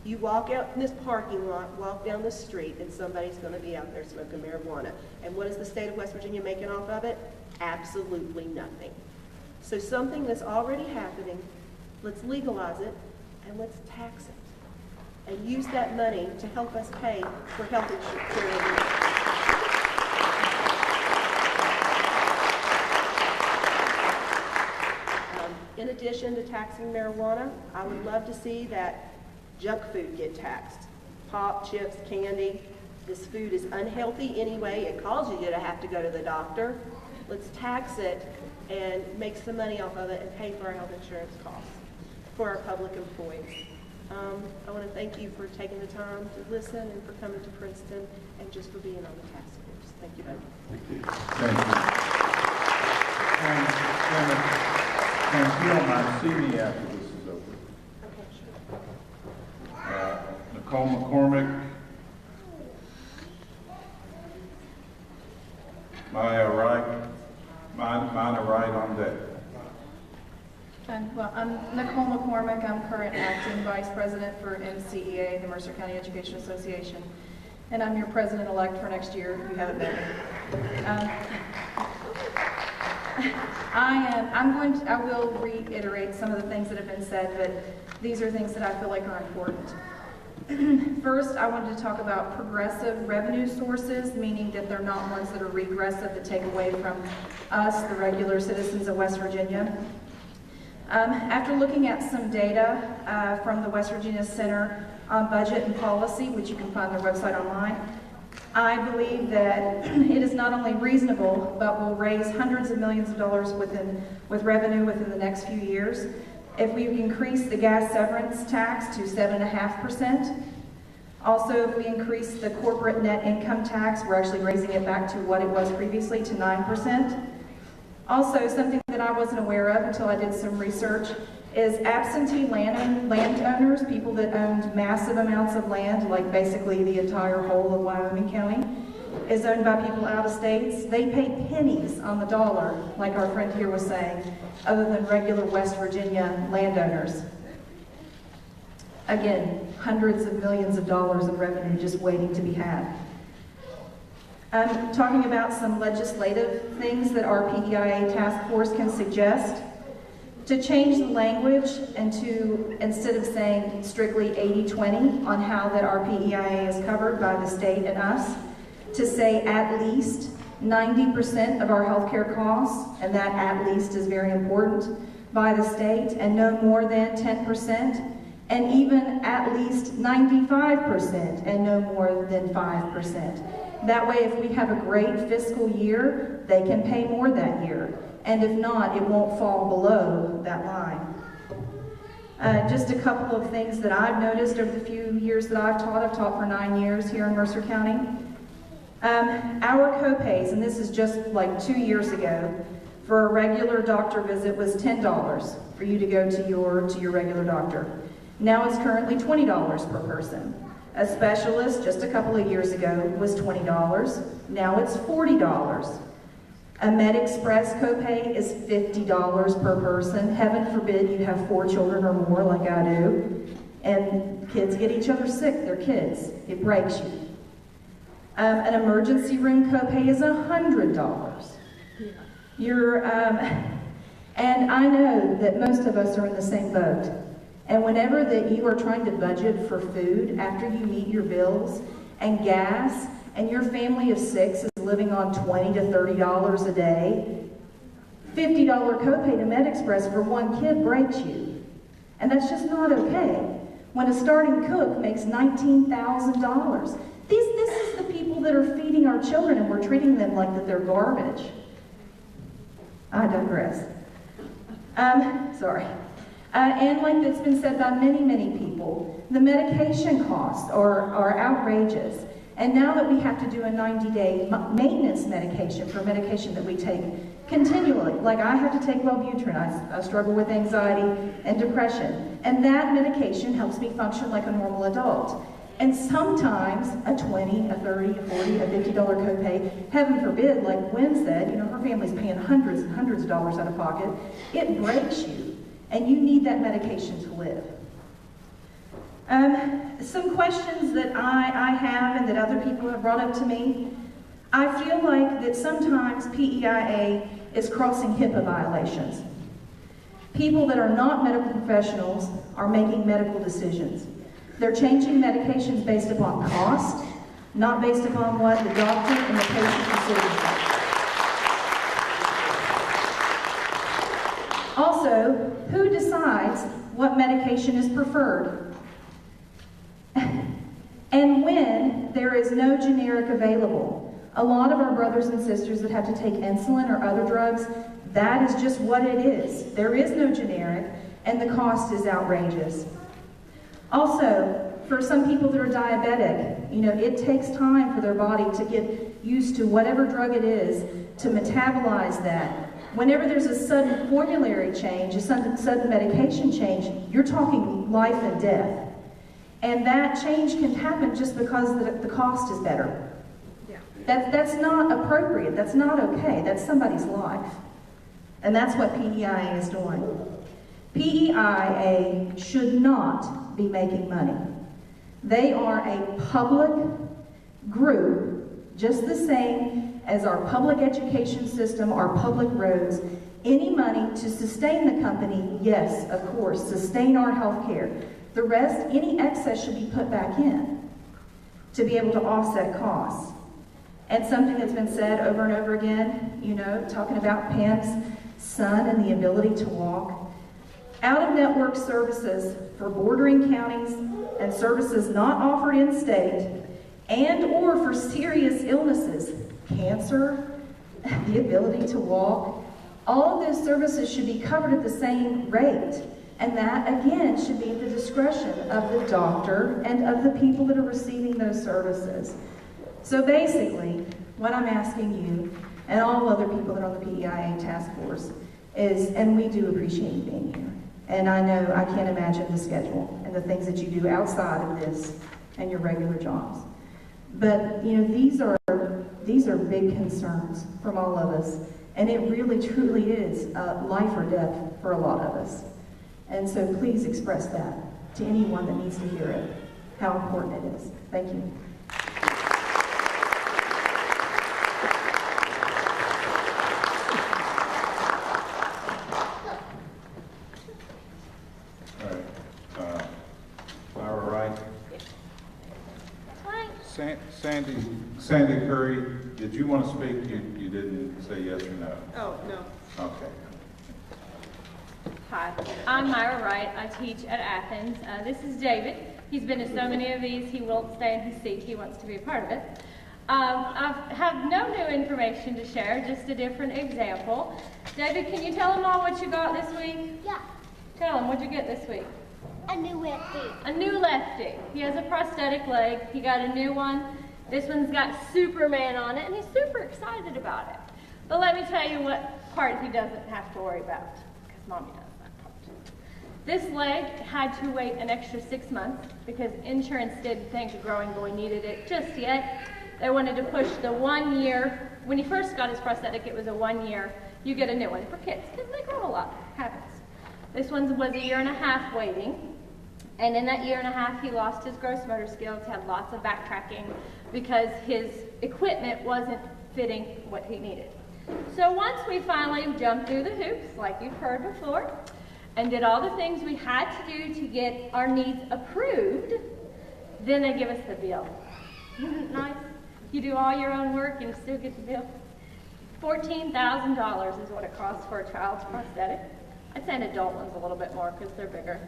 You walk out in this parking lot, walk down the street, and somebody's going to be out there smoking marijuana. And what is the state of West Virginia making off of it? Absolutely nothing. So something that's already happening, let's legalize it, and let's tax it. And use that money to help us pay for health insurance. In addition to taxing marijuana, I would love to see that junk food get taxed. Pop, chips, candy. This food is unhealthy anyway. It causes you to have to go to the doctor. Let's tax it and make some money off of it and pay for our health insurance costs for our public employees. I want to thank you for taking the time to listen and for coming to Princeton and just for being on the task force. Thank you both. Thank you. Thank you. And if you don't mind, see me after this is over. Okay, sure. Nicole McCormick. Mine are right on deck. Well, I'm Nicole McCormick. I'm current acting vice president for MCEA, the Mercer County Education Association, and I'm your president-elect for next year if you haven't met me. I will reiterate some of the things that have been said, but these are things that I feel like are important. First, I wanted to talk about progressive revenue sources, meaning that they're not ones that are regressive, that take away from us, the regular citizens of West Virginia. After looking at some data from the West Virginia Center on Budget and Policy, which you can find on their website online, I believe that it is not only reasonable, but will raise hundreds of millions of dollars with revenue within the next few years if we increase the gas severance tax to 7.5%. Also, if we increase the corporate net income tax, we're actually raising it back to what it was previously, to 9%. Also, something that I wasn't aware of until I did some research is absentee landowners, people that owned massive amounts of land, like basically the entire whole of Wyoming County, is owned by people out of states. They pay pennies on the dollar, like our friend here was saying, other than regular West Virginia landowners. Again, hundreds of millions of dollars of revenue just waiting to be had. Talking about some legislative things that our PEIA Task Force can suggest. To change the language and to, instead of saying strictly 80-20 on how that our PEIA is covered by the state and us, to say at least 90% of our healthcare costs, and that at least is very important, by the state, and no more than 10%, and even at least 95% and no more than 5%. That way, if we have a great fiscal year, they can pay more that year. And if not, it won't fall below that line. Just a couple of things that I've noticed over the few years that I've taught for 9 years here in Mercer County. Our co-pays, and this is just like 2 years ago, for a regular doctor visit was $10 for you to go to your regular doctor. Now it's currently $20 per person. A specialist just a couple of years ago was $20. Now it's $40. A MedExpress copay is $50 per person. Heaven forbid you have 4 children or more like I do. And kids get each other sick, they're kids. It breaks you. An emergency room copay is $100. And I know that most of us are in the same boat. And whenever that you are trying to budget for food after you meet your bills and gas, and your family of 6 is living on $20 to $30 a day, $50 copay to MedExpress for one kid breaks you. And that's just not okay. When a starting cook makes $19,000, this is the people that are feeding our children, and we're treating them like that they're garbage. I digress. Sorry. And like that's been said by many, many people, the medication costs are outrageous. And now that we have to do a 90-day maintenance medication for medication that we take continually, like I have to take Wellbutrin, I struggle with anxiety and depression, and that medication helps me function like a normal adult. And sometimes a $20, a $30, a $40, a $50 copay, heaven forbid, like Gwen said, her family's paying hundreds and hundreds of dollars out of pocket, it breaks you, and you need that medication to live. Some questions that I have and that other people have brought up to me. I feel like that sometimes PEIA is crossing HIPAA violations. People that are not medical professionals are making medical decisions. They're changing medications based upon cost, not based upon what the doctor and the patient considers. Also, who decides what medication is preferred? And when there is no generic available. A lot of our brothers and sisters that have to take insulin or other drugs, that is just what it is. There is no generic, and the cost is outrageous. Also, for some people that are diabetic, it takes time for their body to get used to whatever drug it is, to metabolize that. Whenever there's a sudden formulary change, a sudden medication change, you're talking life and death. And that change can happen just because the cost is better. Yeah. That's not appropriate. That's not okay. That's somebody's life. And that's what PEIA is doing. PEIA should not be making money. They are a public group, just the same as our public education system, our public roads. Any money to sustain the company, yes, of course, sustain our health care. The rest, any excess should be put back in to be able to offset costs. And something that's been said over and over again, you know, talking about Pam's son and the ability to walk. Out-of-network services for bordering counties and services not offered in state and or for serious illnesses, cancer, the ability to walk, all of those services should be covered at the same rate. And that, again, should be at the discretion of the doctor and of the people that are receiving those services. So basically, what I'm asking you and all other people that are on the PEIA Task Force is, and we do appreciate you being here. And I know I can't imagine the schedule and the things that you do outside of this and your regular jobs. But, you know, these are big concerns from all of us. And it really, truly is life or death for a lot of us. And so please express that to anyone that needs to hear it, how important it is. Thank you. Sandy Curry, did you want to speak? You didn't say yes or no. Oh, no. Okay. Hi, I'm Myra Wright. I teach at Athens. This is David. He's been to so many of these, he won't stay in his seat. He wants to be a part of it. I have no new information to share, just a different example. David, can you tell them all what you got this week? Yeah. Tell them, what'd you get this week? A new lefty. A new lefty. He has a prosthetic leg. He got a new one. This one's got Superman on it, and he's super excited about it. But let me tell you what part he doesn't have to worry about, because Mommy does that part. This leg had to wait an extra 6 months because insurance didn't think the growing boy needed it just yet. They wanted to push the 1 year. When he first got his prosthetic, it was a 1 year. You get a new one for kids, because they grow a lot. Happens. This one was a 1.5 years waiting. And in that 1.5 years, he lost his gross motor skills, had lots of backtracking because his equipment wasn't fitting what he needed. So once we finally jumped through the hoops, like you've heard before, and did all the things we had to do to get our needs approved, then they give us the bill. Isn't it nice? You do all your own work and you still get the bill. $14,000 is what it costs for a child's prosthetic. I'd say an adult one's a little bit more because they're bigger.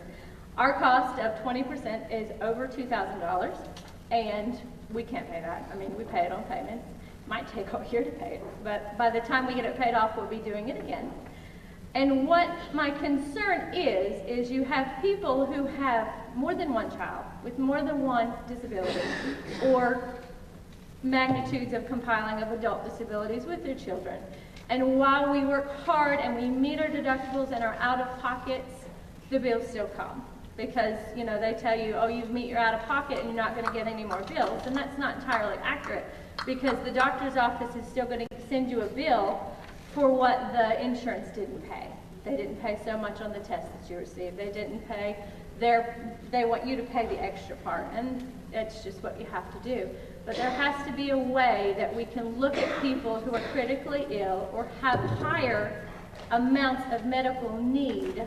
Our cost of 20% is over $2,000, and we can't pay that. I mean, we pay it on payments. Might take a year to pay it, but by the time we get it paid off, we'll be doing it again. And what my concern is you have people who have more than one child with more than one disability or magnitudes of compiling of adult disabilities with their children. And while we work hard and we meet our deductibles and our out-of-pockets, the bills still come. Because, you know, they tell you, oh, you meet your out-of-pocket and you're not going to get any more bills. And that's not entirely accurate because the doctor's office is still going to send you a bill for what the insurance didn't pay. They didn't pay so much on the test that you received. They didn't pay they want you to pay the extra part. And it's just what you have to do. But there has to be a way that we can look at people who are critically ill or have higher amounts of medical need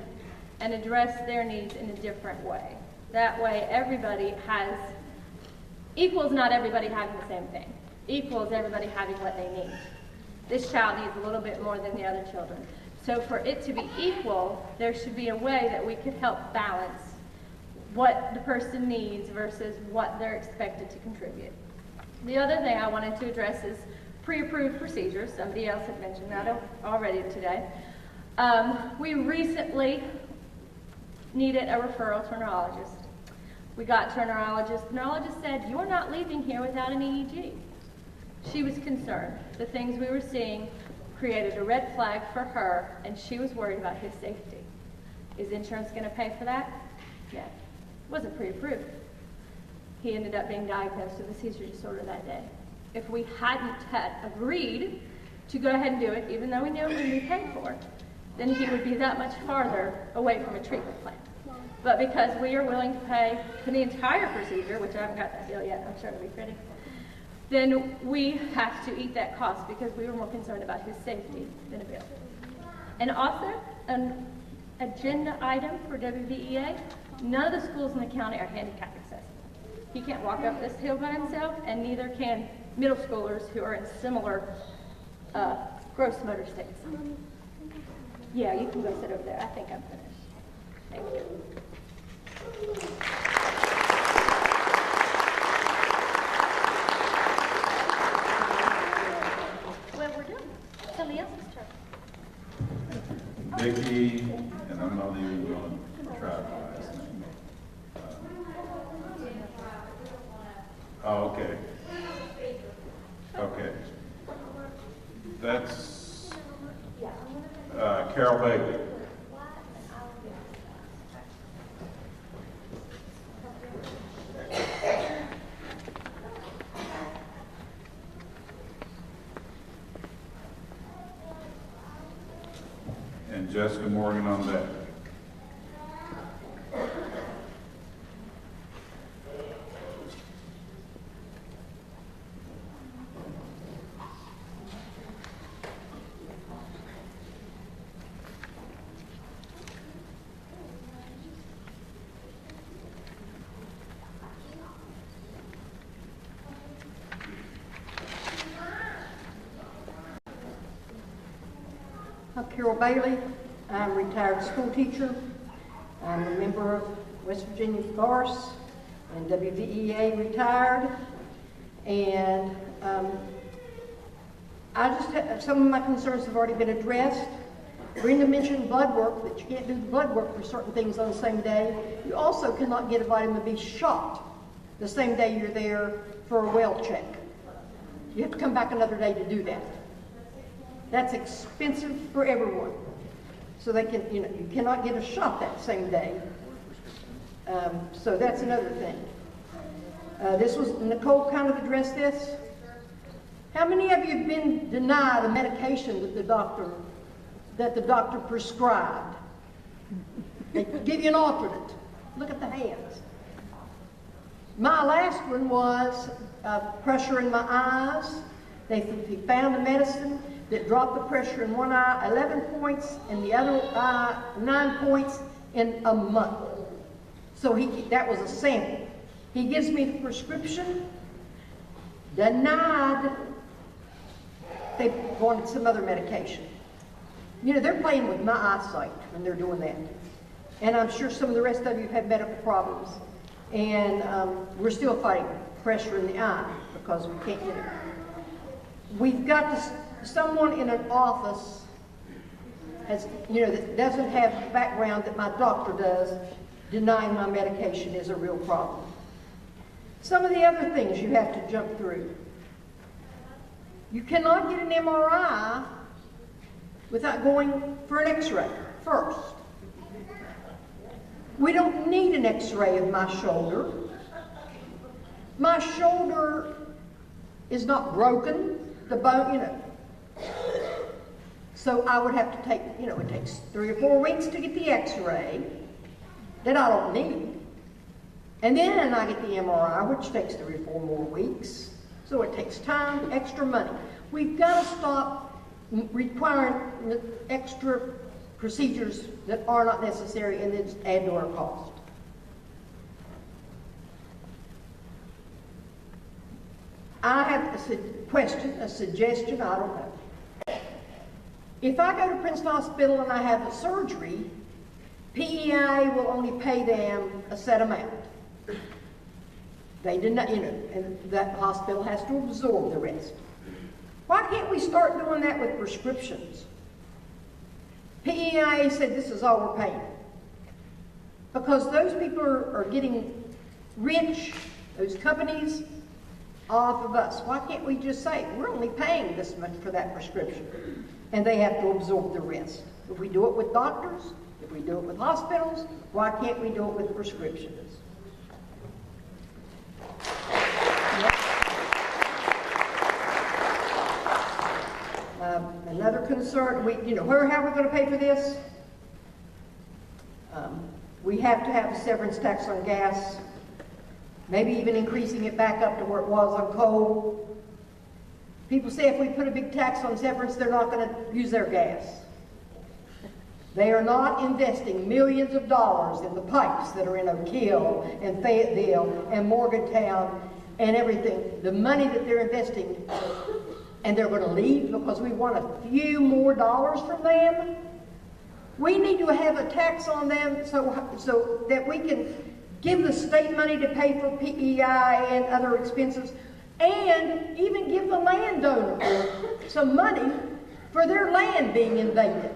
and address their needs in a different way. That way everybody has, equals not everybody having the same thing. Equals everybody having what they need. This child needs a little bit more than the other children. So for it to be equal, there should be a way that we could help balance what the person needs versus what they're expected to contribute. The other thing I wanted to address is pre-approved procedures. Somebody else had mentioned that already today. We recently needed a referral to a neurologist. We got to a neurologist. The neurologist said, "You're not leaving here without an EEG." She was concerned. The things we were seeing created a red flag for her, and she was worried about his safety. Is insurance going to pay for that? Yeah. It wasn't pre-approved. He ended up being diagnosed with a seizure disorder that day. If we hadn't had agreed to go ahead and do it, even though we knew it would be paid for, then he would be that much farther away from a treatment plan. But because we are willing to pay for the entire procedure, which I haven't got that bill yet, I'm sure it'll be pretty, then we have to eat that cost because we were more concerned about his safety than a bill. And also, an agenda item for WVEA, none of the schools in the county are handicap accessible. He can't walk up this hill by himself, and neither can middle schoolers who are in similar gross motor states. Yeah, you can go sit over there. I think I'm finished. Thank you. Well, we're done. Somebody else's turn. Vicki, and I'm not even going to try the last name. Oh, okay. Okay. That's Carol Bailey. And Jessica Morgan on that. I'm Carol Bailey. I'm a retired school teacher. I'm a member of West Virginia Force and WVEA retired. And some of my concerns have already been addressed. Brenda mentioned blood work, that you can't do the blood work for certain things on the same day. You also cannot get a vitamin B shot the same day you're there for a well check. You have to come back another day to do that. That's expensive for everyone. So they can, you cannot get a shot that same day. So that's another thing. Nicole kind of addressed this. How many of you have been denied a medication that the doctor prescribed? They give you an alternate. Look at the hands. My last one was pressure in my eyes. They found a medicine that dropped the pressure in one eye 11 points and the other eye 9 points in a month. So that was a sample. He gives me the prescription, denied. They wanted some other medication. They're playing with my eyesight when they're doing that. And I'm sure some of the rest of you have had medical problems. And we're still fighting pressure in the eye because we can't get it. We've got someone in an office that doesn't have the background that my doctor does, denying my medication is a real problem. Some of the other things you have to jump through. You cannot get an MRI without going for an x-ray first. We don't need an x-ray of my shoulder. My shoulder is not broken, the bone, So I would have to take, it takes 3 or 4 weeks to get the x-ray that I don't need. And then I get the MRI, which takes 3 or 4 more weeks. So it takes time, extra money. We've got to stop requiring extra procedures that are not necessary and then add to our cost. I have a suggestion, I don't know. If I go to Princeton Hospital and I have a surgery, PEIA will only pay them a set amount. They did not, and that hospital has to absorb the rest. Why can't we start doing that with prescriptions? PEIA said this is all we're paying. Because those people are getting rich, those companies, off of us. Why can't we just say, we're only paying this much for that prescription, and they have to absorb the rest? If we do it with doctors, if we do it with hospitals, why can't we do it with prescriptions? Another concern, how are we going to pay for this? We have to have a severance tax on gas, maybe even increasing it back up to where it was on coal. People say if we put a big tax on severance, they're not going to use their gas. They are not investing millions of dollars in the pipes that are in Oak Hill and Fayetteville and Morgantown and everything. The money that they're investing, and they're going to leave because we want a few more dollars from them. We need to have a tax on them so that we can give the state money to pay for PEI and other expenses, and even give the landowner some money for their land being invaded.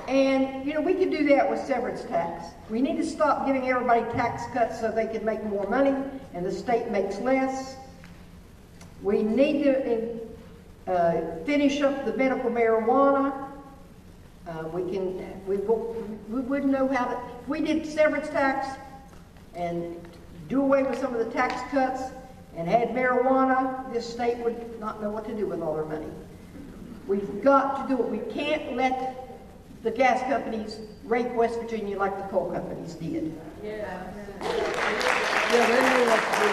And, you know, we could do that with severance tax. We need to stop giving everybody tax cuts so they can make more money and the state makes less. We need to finish up the medical marijuana. We wouldn't know how to, if we did severance tax and do away with some of the tax cuts and had marijuana, this state would not know what to do with all their money. We've got to do it. We can't let the gas companies rape West Virginia like the coal companies did. Yeah, they know what to do.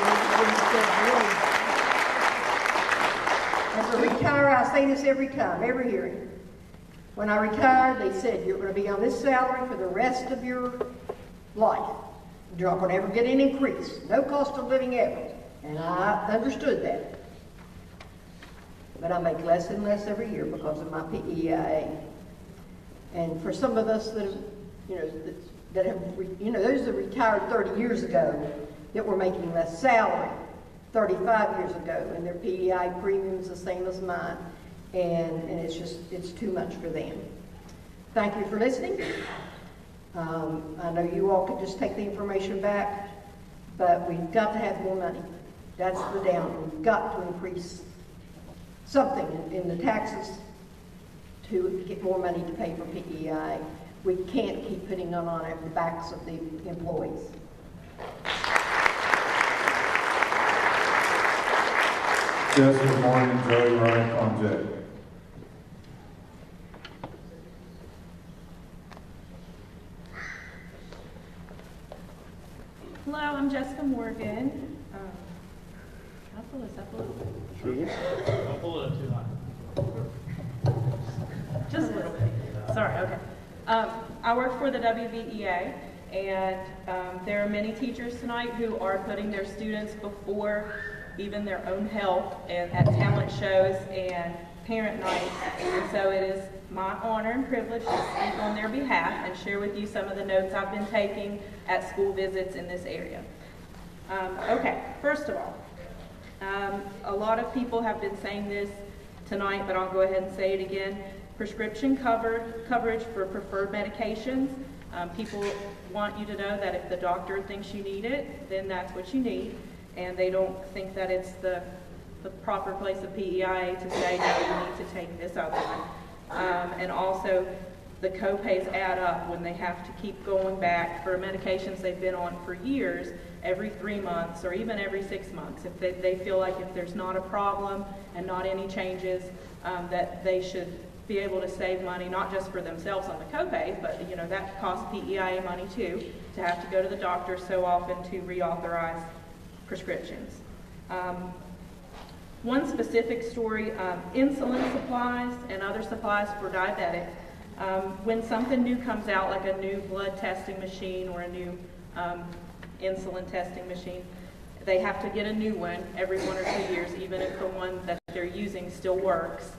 As a retirer, I say this every time, every hearing. When I retired, they said, you're going to be on this salary for the rest of your life. You're not going to ever get an increase. No cost of living ever. And I understood that. But I make less and less every year because of my PEIA. And for some of us that have, those that retired 30 years ago that were making less salary 35 years ago, and their PEI premium's the same as mine. And it's too much for them. Thank you for listening. I know you all could just take the information back, but we've got to have more money. That's the down. We've got to increase something in the taxes to get more money to pay for PEI. We can't keep putting it on the backs of the employees. Yes, good morning, Joey Wright on J. Hello, I'm Jessica Morgan. Can I pull this up a little bit? I'll pull it up too high. Just a little bit. Sorry, okay. I work for the WVEA, and there are many teachers tonight who are putting their students before even their own health and at talent shows and parent nights. And so it is my honor and privilege to speak on their behalf and share with you some of the notes I've been taking at school visits in this area. Okay, first of all, a lot of people have been saying this tonight, but I'll go ahead and say it again. Prescription coverage for preferred medications. People want you to know that if the doctor thinks you need it, then that's what you need, and they don't think that it's the proper place of PEIA to say, no, you need to take this other one. And also, the co-pays add up when they have to keep going back for medications they've been on for years, every 3 months or even every 6 months. If they feel like if there's not a problem and not any changes, that they should be able to save money, not just for themselves on the co-pays, but that costs PEIA money too, to have to go to the doctor so often to reauthorize prescriptions. One specific story, insulin supplies and other supplies for diabetic. When something new comes out, like a new blood testing machine or a new insulin testing machine, they have to get a new one every 1 or 2 years, even if the one that they're using still works.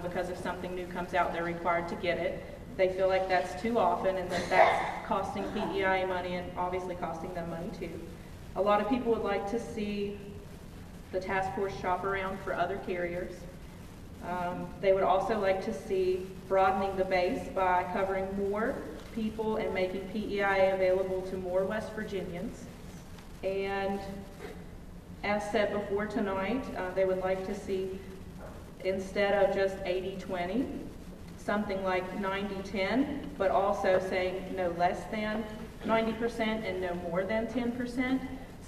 Because if something new comes out, they're required to get it. They feel like that's too often and that's costing PEIA money and obviously costing them money too. A lot of people would like to see the task force shop around for other carriers. They would also like to see broadening the base by covering more people and making PEIA available to more West Virginians. And as said before tonight, they would like to see, instead of just 80-20, something like 90-10, but also saying no less than 90% and no more than 10%,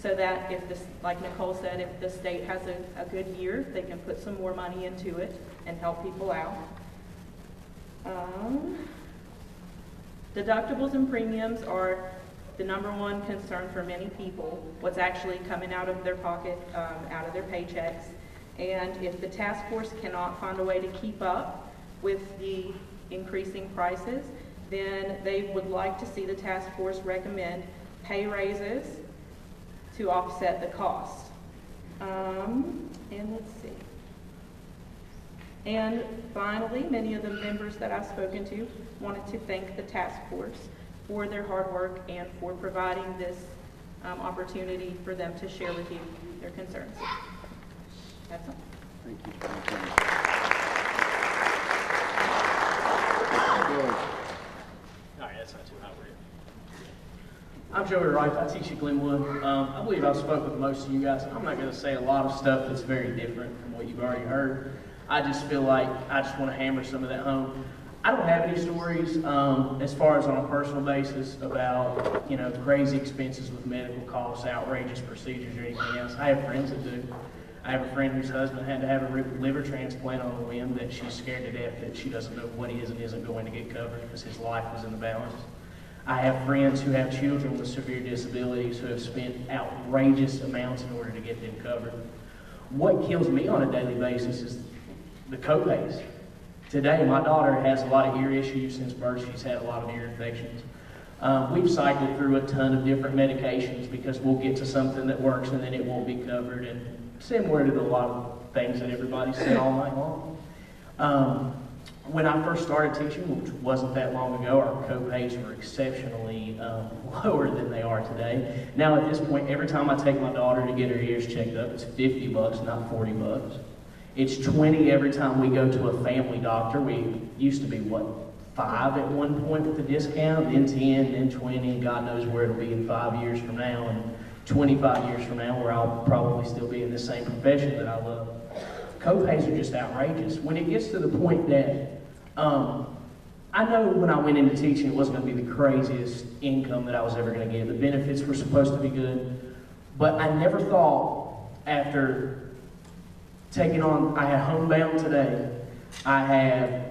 so that if this, like Nicole said, if the state has a good year, they can put some more money into it and help people out. Deductibles and premiums are the #1 concern for many people, what's actually coming out of their pocket, out of their paychecks. And if the task force cannot find a way to keep up with the increasing prices, then they would like to see the task force recommend pay raises to offset the cost. And let's see. And finally, many of the members that I've spoken to wanted to thank the task force for their hard work and for providing this opportunity for them to share with you their concerns. That's all. Thank you. All right, that's not too hot for you. I'm Joey Wright. I teach at Glenwood. I believe I've spoken with most of you guys. I'm not going to say a lot of stuff that's very different from what you've already heard. I just feel like I just want to hammer some of that home. I don't have any stories as far as on a personal basis about, you know, crazy expenses with medical costs, outrageous procedures, or anything else. I have friends that do. I have a friend whose husband had to have a liver transplant on a whim that she's scared to death that she doesn't know what is and isn't going to get covered because his life was in the balance. I have friends who have children with severe disabilities who have spent outrageous amounts in order to get them covered. What kills me on a daily basis is the co-pays. Today, my daughter has a lot of ear issues since birth. She's had a lot of ear infections. We've cycled through a ton of different medications because we'll get to something that works and then it won't be covered, and similar to a lot of things that everybody said all night long. When I first started teaching, which wasn't that long ago, our co-pays were exceptionally lower than they are today. Now at this point, every time I take my daughter to get her ears checked up, it's $50, not $40. It's $20 every time we go to a family doctor. We used to be, what, $5 at one point with the discount, then $10, then $20, and God knows where it'll be in 5 years from now, and 25 years from now, where I'll probably still be in the same profession that I love. Co-pays are just outrageous. When it gets to the point that, I know when I went into teaching, it wasn't going to be the craziest income that I was ever going to get. The benefits were supposed to be good, but I never thought after taking on, I had homebound today, I have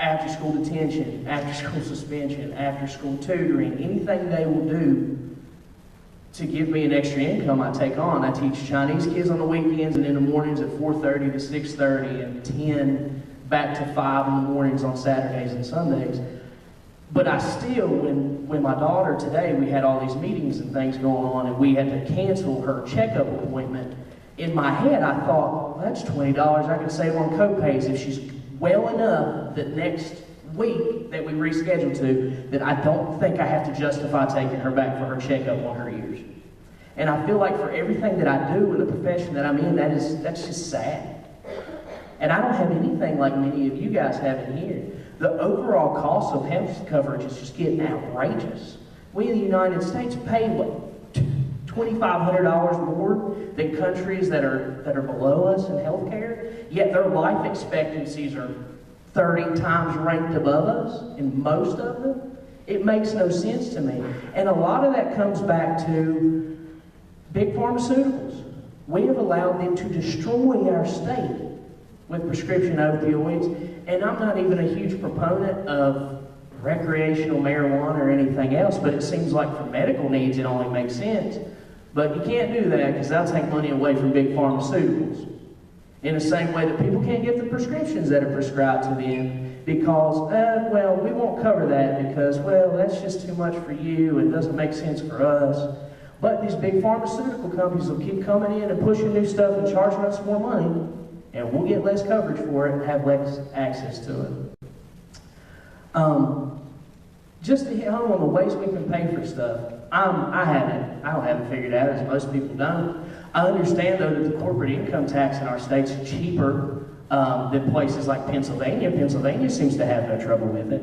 after-school detention, after-school suspension, after-school tutoring, anything they will do to give me an extra income I take on. I teach Chinese kids on the weekends and in the mornings at 4:30 to 6:30 and 10 back to 5 in the mornings on Saturdays and Sundays. But I still, when my daughter today, we had all these meetings and things going on and we had to cancel her checkup appointment. In my head, I thought, well, that's $20 I can save on co-pays if she's well enough that next week that we reschedule to, that I don't think I have to justify taking her back for her checkup on her ears. And I feel like for everything that I do in the profession that I'm in, that's just sad. And I don't have anything like many of you guys have in here. The overall cost of health coverage is just getting outrageous. We in the United States pay, what, $2,500 more than countries that are below us in health care, yet their life expectancies are 30 times ranked above us in most of them. It makes no sense to me. And a lot of that comes back to big pharmaceuticals. We have allowed them to destroy our state with prescription opioids, and I'm not even a huge proponent of recreational marijuana or anything else, but it seems like for medical needs it only makes sense. But you can't do that because that'll take money away from big pharmaceuticals. In the same way that people can't get the prescriptions that are prescribed to them because, well, we won't cover that because, well, that's just too much for you, it doesn't make sense for us. But these big pharmaceutical companies will keep coming in and pushing new stuff and charging us more money, and we'll get less coverage for it and have less access to it. Just to hit home on the ways we can pay for stuff, I don't have it figured out, as most people don't. I understand, though, that the corporate income tax in our state's cheaper than places like Pennsylvania. Pennsylvania seems to have no trouble with it.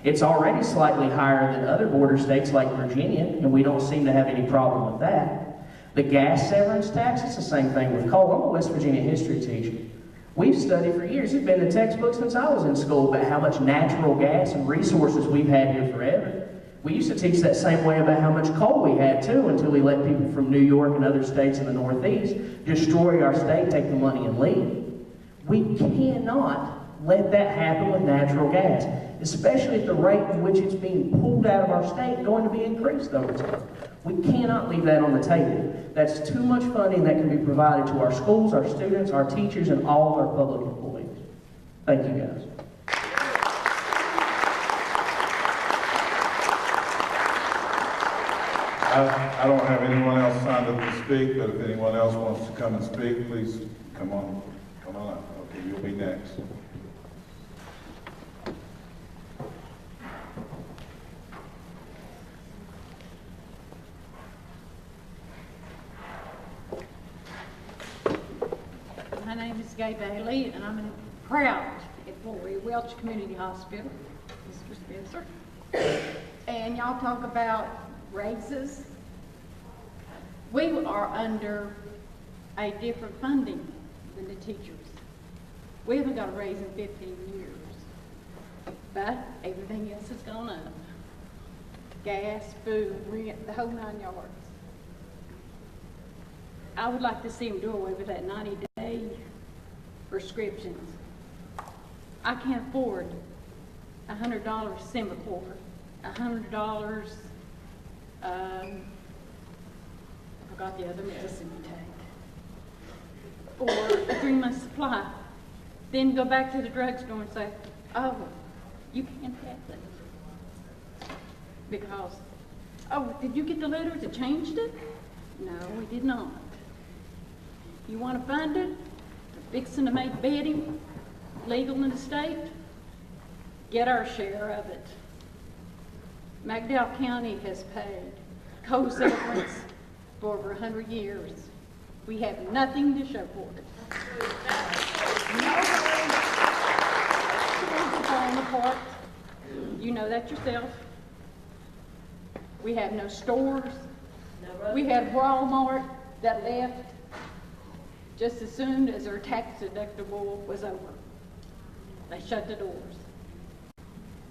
It's already slightly higher than other border states like Virginia, and we don't seem to have any problem with that. The gas severance tax, it's the same thing with coal. I'm a West Virginia history teacher. We've studied for years, it's been in the textbooks since I was in school, about how much natural gas and resources we've had here forever. We used to teach that same way about how much coal we had too, until we let people from New York and other states in the Northeast destroy our state, take the money and leave. We cannot let that happen with natural gas, especially at the rate in which it's being pulled out of our state and going to be increased over time. We cannot leave that on the table. That's too much funding that can be provided to our schools, our students, our teachers, and all of our public employees. Thank you, guys. I don't have anyone else signed up to speak, but if anyone else wants to come and speak, please come on up. Okay, you'll be next. My name is Gay Bailey, and I'm a proud employee of Welch Community Hospital, Mr. Spencer. And y'all talk about raises. We are under a different funding than the teachers. We haven't got a raise in 15 years, but everything else has gone up. Gas, food, rent, the whole 9 yards. I would like to see them do away with that 90-day prescriptions. I can't afford $100 Sembicort, $100, I forgot the other medicine you take, or a 3-month supply. Then go back to the drugstore and say, oh, you can't have this. Because, oh, did you get the letter that changed it? No, we did not. You want to fund it? Fixing to make bedding legal in the state? Get our share of it. McDowell County has paid co-severance for over 100 years. We have nothing to show for it. Schools falling apart. You know that yourself. We have no stores. We had Walmart that left just as soon as their tax deductible was over. They shut the doors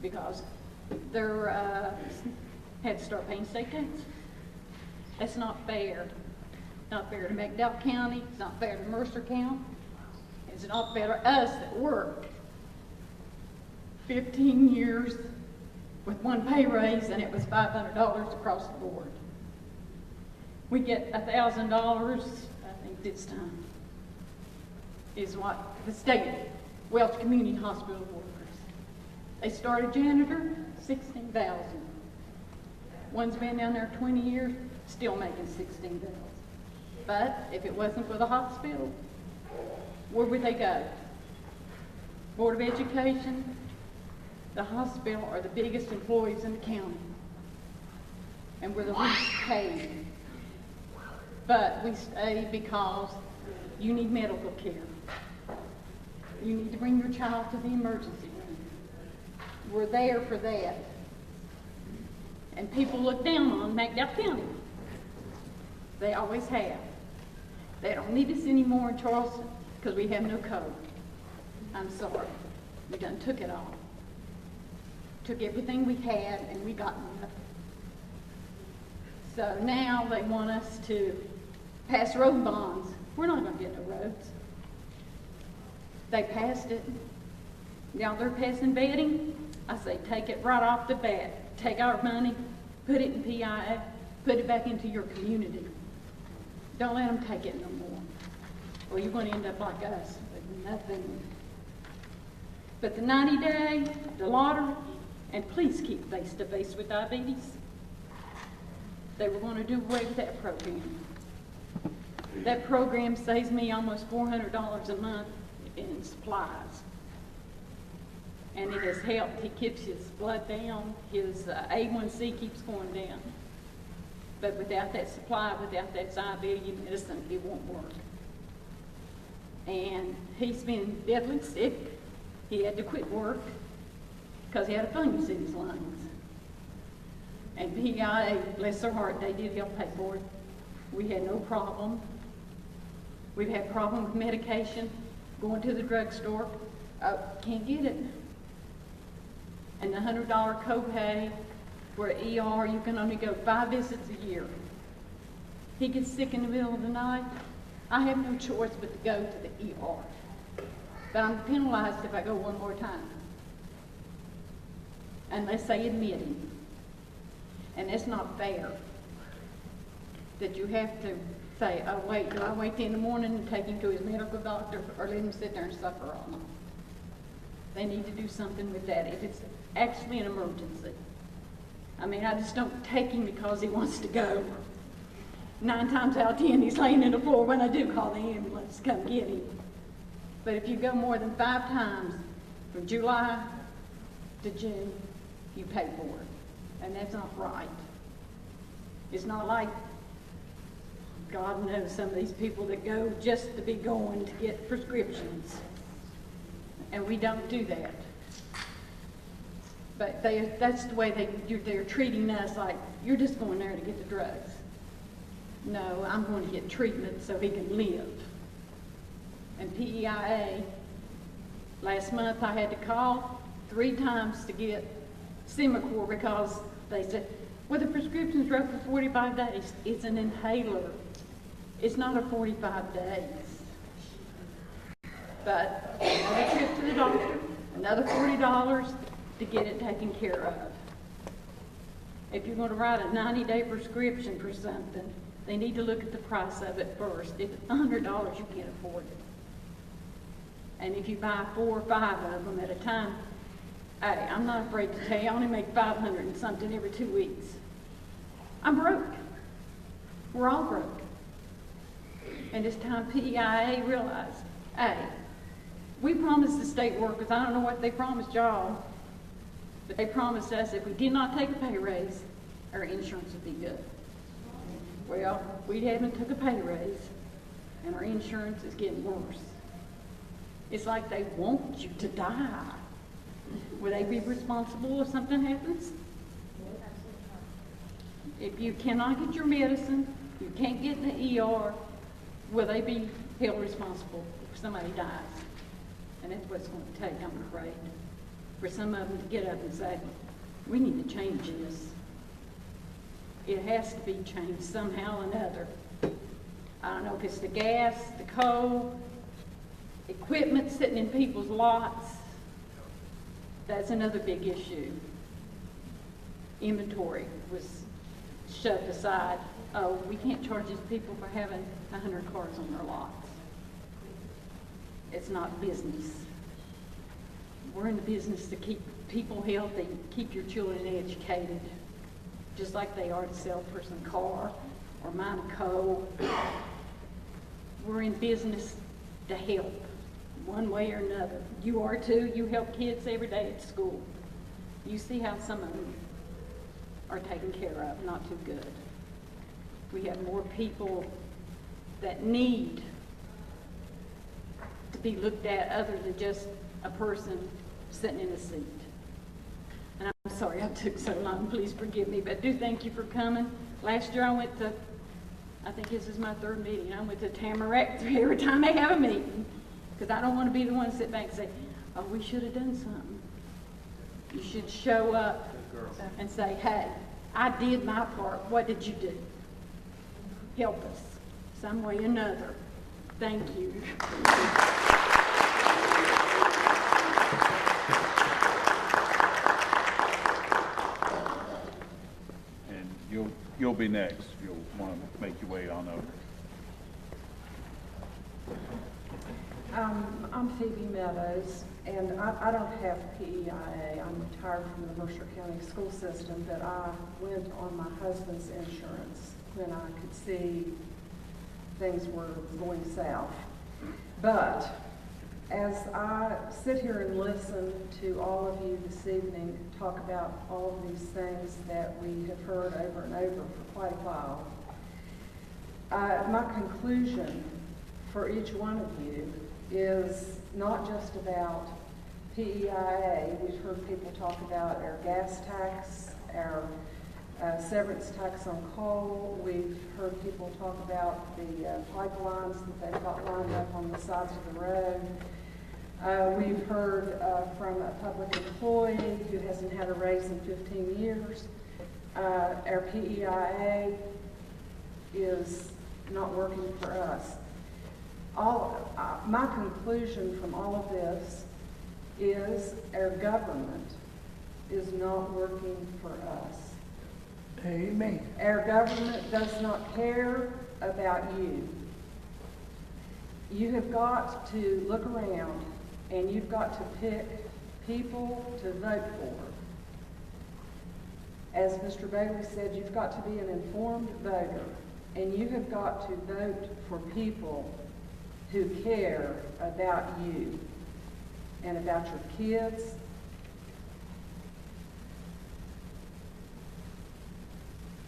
because they're had to start paying state tax. That's not fair. Not fair to McDowell County. It's not fair to Mercer County. It's not fair to us that worked 15 years with one pay raise, and it was $500 across the board. We get $1,000, I think this time, is what the state Welch Community Hospital workers. They started janitor, $16,000. One's been down there 20 years, still making $16,000. But if it wasn't for the hospital, where would they go? Board of Education, the hospital are the biggest employees in the county. And we're the least paid. But we stay because you need medical care. You need to bring your child to the emergency room. We're there for that. And people look down on McDowell County. They always have. They don't need us anymore in Charleston because we have no code. I'm sorry. We done took it all. Took everything we had and we got nothing. So now they want us to pass road bonds. We're not going to get no roads. They passed it. Now they're passing bedding. I say take it right off the bat. Take our money, put it in PEIA, put it back into your community. Don't let them take it no more. Or you're going to end up like us with nothing. But the 90-day, the lottery, and please keep face-to-face with diabetes. They were going to do away with that program. That program saves me almost $400 a month in supplies. And it has helped. He keeps his blood down. His A1C keeps going down. But without that supply, without that diabetes medicine, it won't work. And he's been deadly sick. He had to quit work because he had a fungus in his lungs. And PEIA, bless their heart, they did help pay for it. We had no problem. We've had problem with medication, going to the drugstore, can't get it. And the $100 copay for ER, you can only go 5 visits a year. He gets sick in the middle of the night. I have no choice but to go to the ER. But I'm penalized if I go one more time, unless they admit him. And it's not fair that you have to say, oh wait, do I wait till in the morning and take him to his medical doctor, or let him sit there and suffer all night? They need to do something with that if it's actually an emergency. I mean, I just don't take him because he wants to go. 9 times out of 10, he's laying in the floor when I do call the ambulance to come get him. But if you go more than 5 times from July to June, you pay for it. And that's not right. It's not like, God knows some of these people that go just to be going to get prescriptions. And we don't do that. But that's the way they're treating us, like, you're just going there to get the drugs. No, I'm going to get treatment so he can live. And PEIA, last month I had to call 3 times to get Semicor because they said, well, the prescription's wrote for 45 days. It's an inhaler. It's not a 45 days. But another trip to the doctor, another $40 to get it taken care of. If you're going to write a 90-day prescription for something, they need to look at the price of it first. If it's $100, you can't afford it. And if you buy 4 or 5 of them at a time, hey, I'm not afraid to tell you, I only make 500 and something every 2 weeks. I'm broke. We're all broke. And it's time PEIA realized, hey, we promised the state workers, I don't know what they promised y'all, but they promised us if we did not take a pay raise, our insurance would be good. Well, we haven't took a pay raise, and our insurance is getting worse. It's like they want you to die. Will they be responsible if something happens? If you cannot get your medicine, you can't get in the ER, will they be held responsible if somebody dies? And that's what it's going to take, I'm afraid, for some of them to get up and say, we need to change this. It has to be changed somehow or another. I don't know if it's the gas, the coal, equipment sitting in people's lots. That's another big issue. Inventory was shoved aside. Oh, we can't charge these people for having 100 cars on their lots. It's not business. We're in the business to keep people healthy, keep your children educated, just like they are to sell a person a car or mine a coal. We're in business to help one way or another. You are too. You help kids every day at school. You see how some of them are taken care of, not too good. We have more people that need to be looked at other than just a person sitting in a seat. And I'm sorry I took so long, please forgive me, but do thank you for coming. Last year I went to, I think this is my 3rd meeting, I went to Tamarack every time they have a meeting, because I don't want to be the one to sit back and say, oh, we should have done something. You should show up and say, hey, I did my part, what did you do? Help us, some way or another. Thank you. And you'll be next. You'll want to make your way on over. I'm Phoebe Meadows, and I don't have PEIA. I'm retired from the Mercer County school system, but I went on my husband's insurance when I could see things were going south. But as I sit here and listen to all of you this evening talk about all of these things that we have heard over and over for quite a while, my conclusion for each one of you is not just about PEIA. We've heard people talk about our gas tax, our severance tax on coal. We've heard people talk about the pipelines that they've got lined up on the sides of the road. We've heard from a public employee who hasn't had a raise in 15 years. Our PEIA is not working for us. My conclusion from all of this is our government is not working for us. Amen. Our government does not care about you. You have got to look around and you've got to pick people to vote As Mr. Bailey said, you've got to be an informed voter, and you have got to vote for people who care about you and about your kids.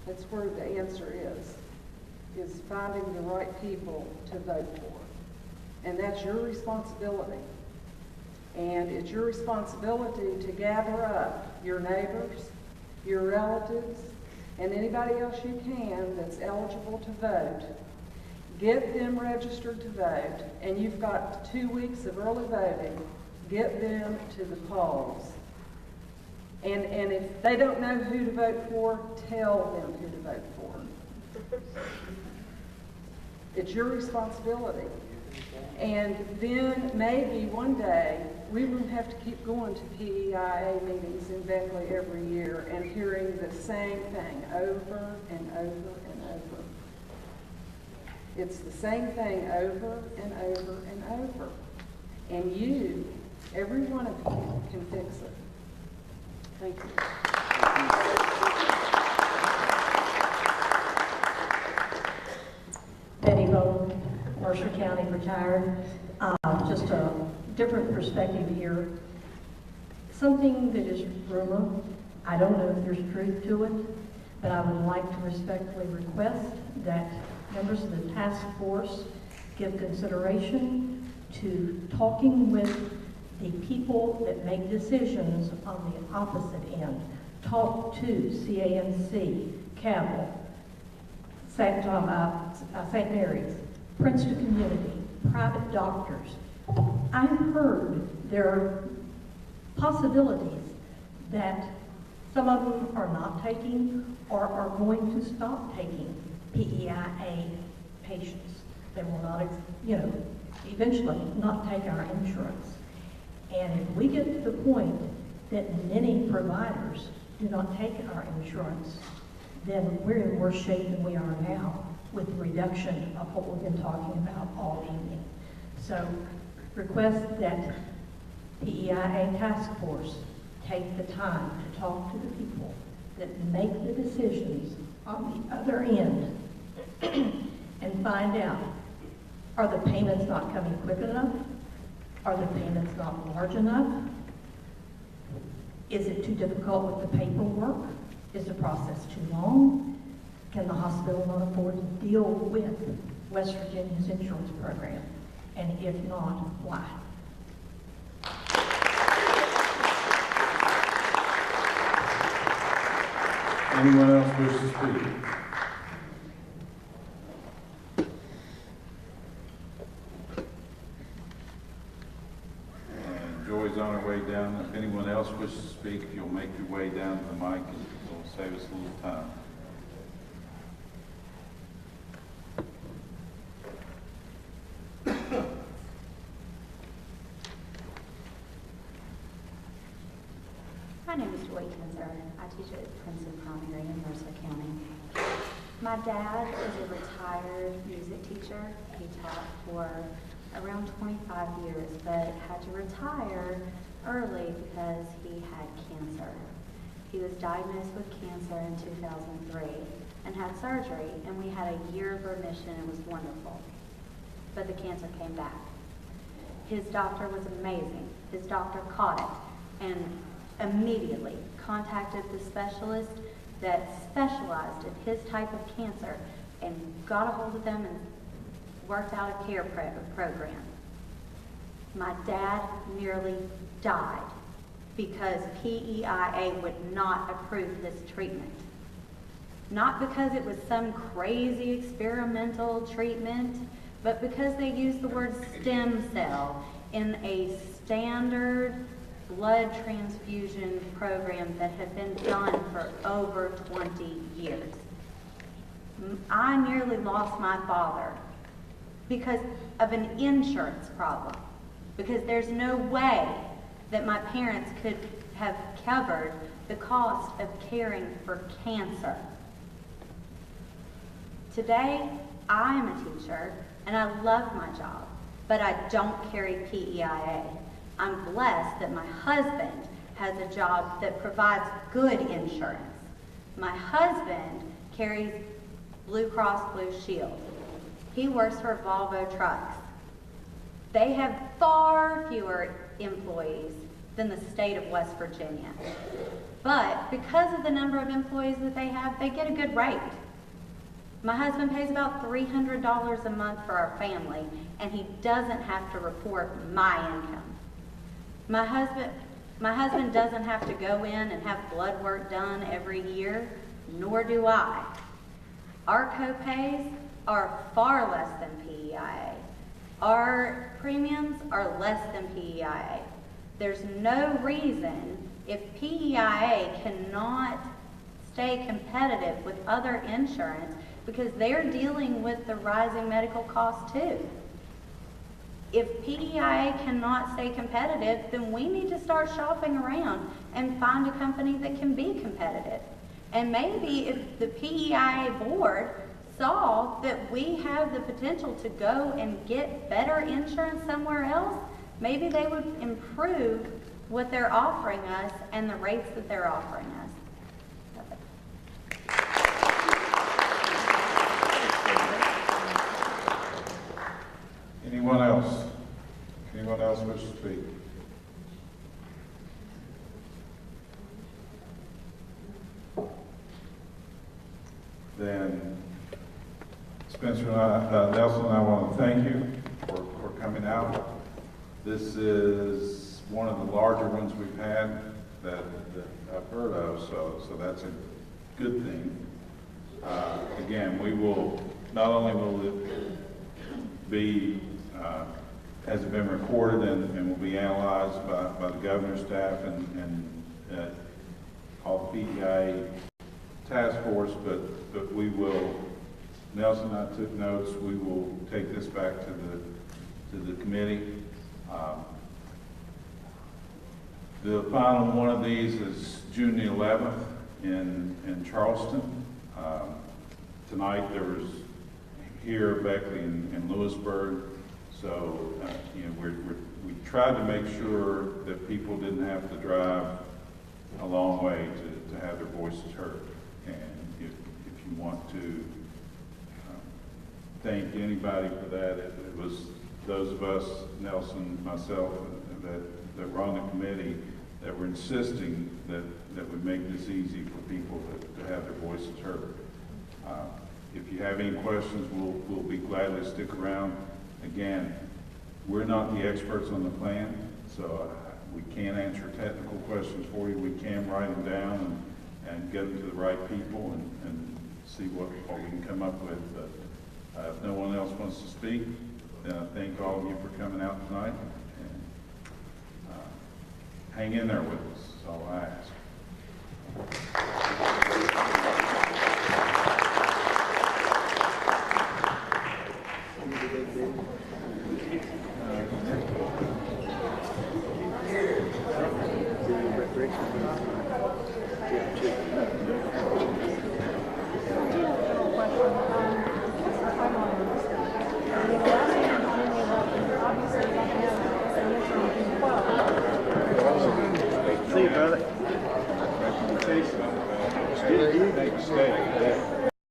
That's where the answer is finding the right people to vote for. And that's your responsibility. And it's your responsibility to gather up your neighbors, your relatives, and anybody else you can that's eligible to vote. Get them registered to vote, and you've got 2 weeks of early voting. Get them to the polls. And if they don't know who to vote for, tell them who to vote for. It's your responsibility. And then maybe one day we won't have to keep going to PEIA meetings in Beckley every year and hearing the same thing over and over and over. It's the same thing over and over and over. And you, every one of you, can fix it. Thank you. Betty Bowman, Mercer County, retired. Just a different perspective here. Something that is rumor, I don't know if there's truth to it, but I would like to respectfully request that members of the task force give consideration to talking with the people that make decisions on the opposite end. Talk to CANC, Cabell, St. Mary's, Princeton Community, private doctors. I've heard there are possibilities that some of them are not taking or are going to stop taking PEIA patients. They will not, eventually not take our insurance. And if we get to the point that many providers do not take our insurance, then we're in worse shape than we are now with the reduction of what we've been talking about all evening. So request that PEIA Task Force take the time to talk to the people that make the decisions on the other end and find out, are the payments not coming quick enough? Are the payments not large enough? Is it too difficult with the paperwork? Is the process too long? Can the hospital not afford to deal with West Virginia's insurance program? And if not, why? Anyone else wish to speak? Joy's on her way down. If anyone else wishes to speak, if you'll make your way down to the mic, it'll save us a little time. My name is Joy Kinzer. I teach at Princeton Primary in Mercer County. My dad is a retired music teacher. He taught for around 25 years, but had to retire early because he had cancer. He was diagnosed with cancer in 2003 and had surgery, and we had a year of remission. It was wonderful. But the cancer came back. His doctor was amazing. His doctor caught it and immediately contacted the specialist that specialized in his type of cancer and got a hold of them and worked out a care program. My dad nearly died because PEIA would not approve this treatment. Not because it was some crazy experimental treatment, but because they used the word stem cell in a standard blood transfusion program that had been done for over 20 years. I nearly lost my father because of an insurance problem, because there's no way that my parents could have covered the cost of caring for cancer. Today, I am a teacher and I love my job, but I don't carry PEIA. I'm blessed that my husband has a job that provides good insurance. My husband carries Blue Cross Blue Shield. He works for Volvo Trucks. They have far fewer employees than the state of West Virginia. But because of the number of employees that they have, they get a good rate. My husband pays about $300 a month for our family, and he doesn't have to report my income. My husband doesn't have to go in and have blood work done every year, nor do I. Our co-pays are far less than PEIA. Our premiums are less than PEIA. There's no reason, if PEIA cannot stay competitive with other insurance, because they're dealing with the rising medical costs too. If PEIA cannot stay competitive, then we need to start shopping around and find a company that can be competitive. And maybe if the PEIA board saw that we have the potential to go and get better insurance somewhere else, maybe they would improve what they're offering us and the rates that they're offering us. Anyone else? Anyone else wish to speak? Then Spencer and Nelson, I want to thank you for coming out. This is one of the larger ones we've had that I've heard of, so that's a good thing. Again, we will, not only will it be, has it been recorded and will be analyzed by the governor's staff and all the PEIA Task Force, but we will, Nelson and I took notes, we will take this back to the committee. The final one of these is June the 11th in Charleston. Tonight there was here, Beckley, in Lewisburg. So you know, we tried to make sure that people didn't have to drive a long way to have their voices heard. And if you want to thank anybody for that, it was those of us, Nelson, myself, that were on the committee that were insisting that we make this easy for people to have their voices heard. If you have any questions, we'll be glad to stick around. Again, we're not the experts on the plan, so we can't answer technical questions for you. We can write them down and get them to the right people and see what we can come up with. But if no one else wants to speak, then I thank all of you for coming out tonight. And hang in there with us, is all I ask.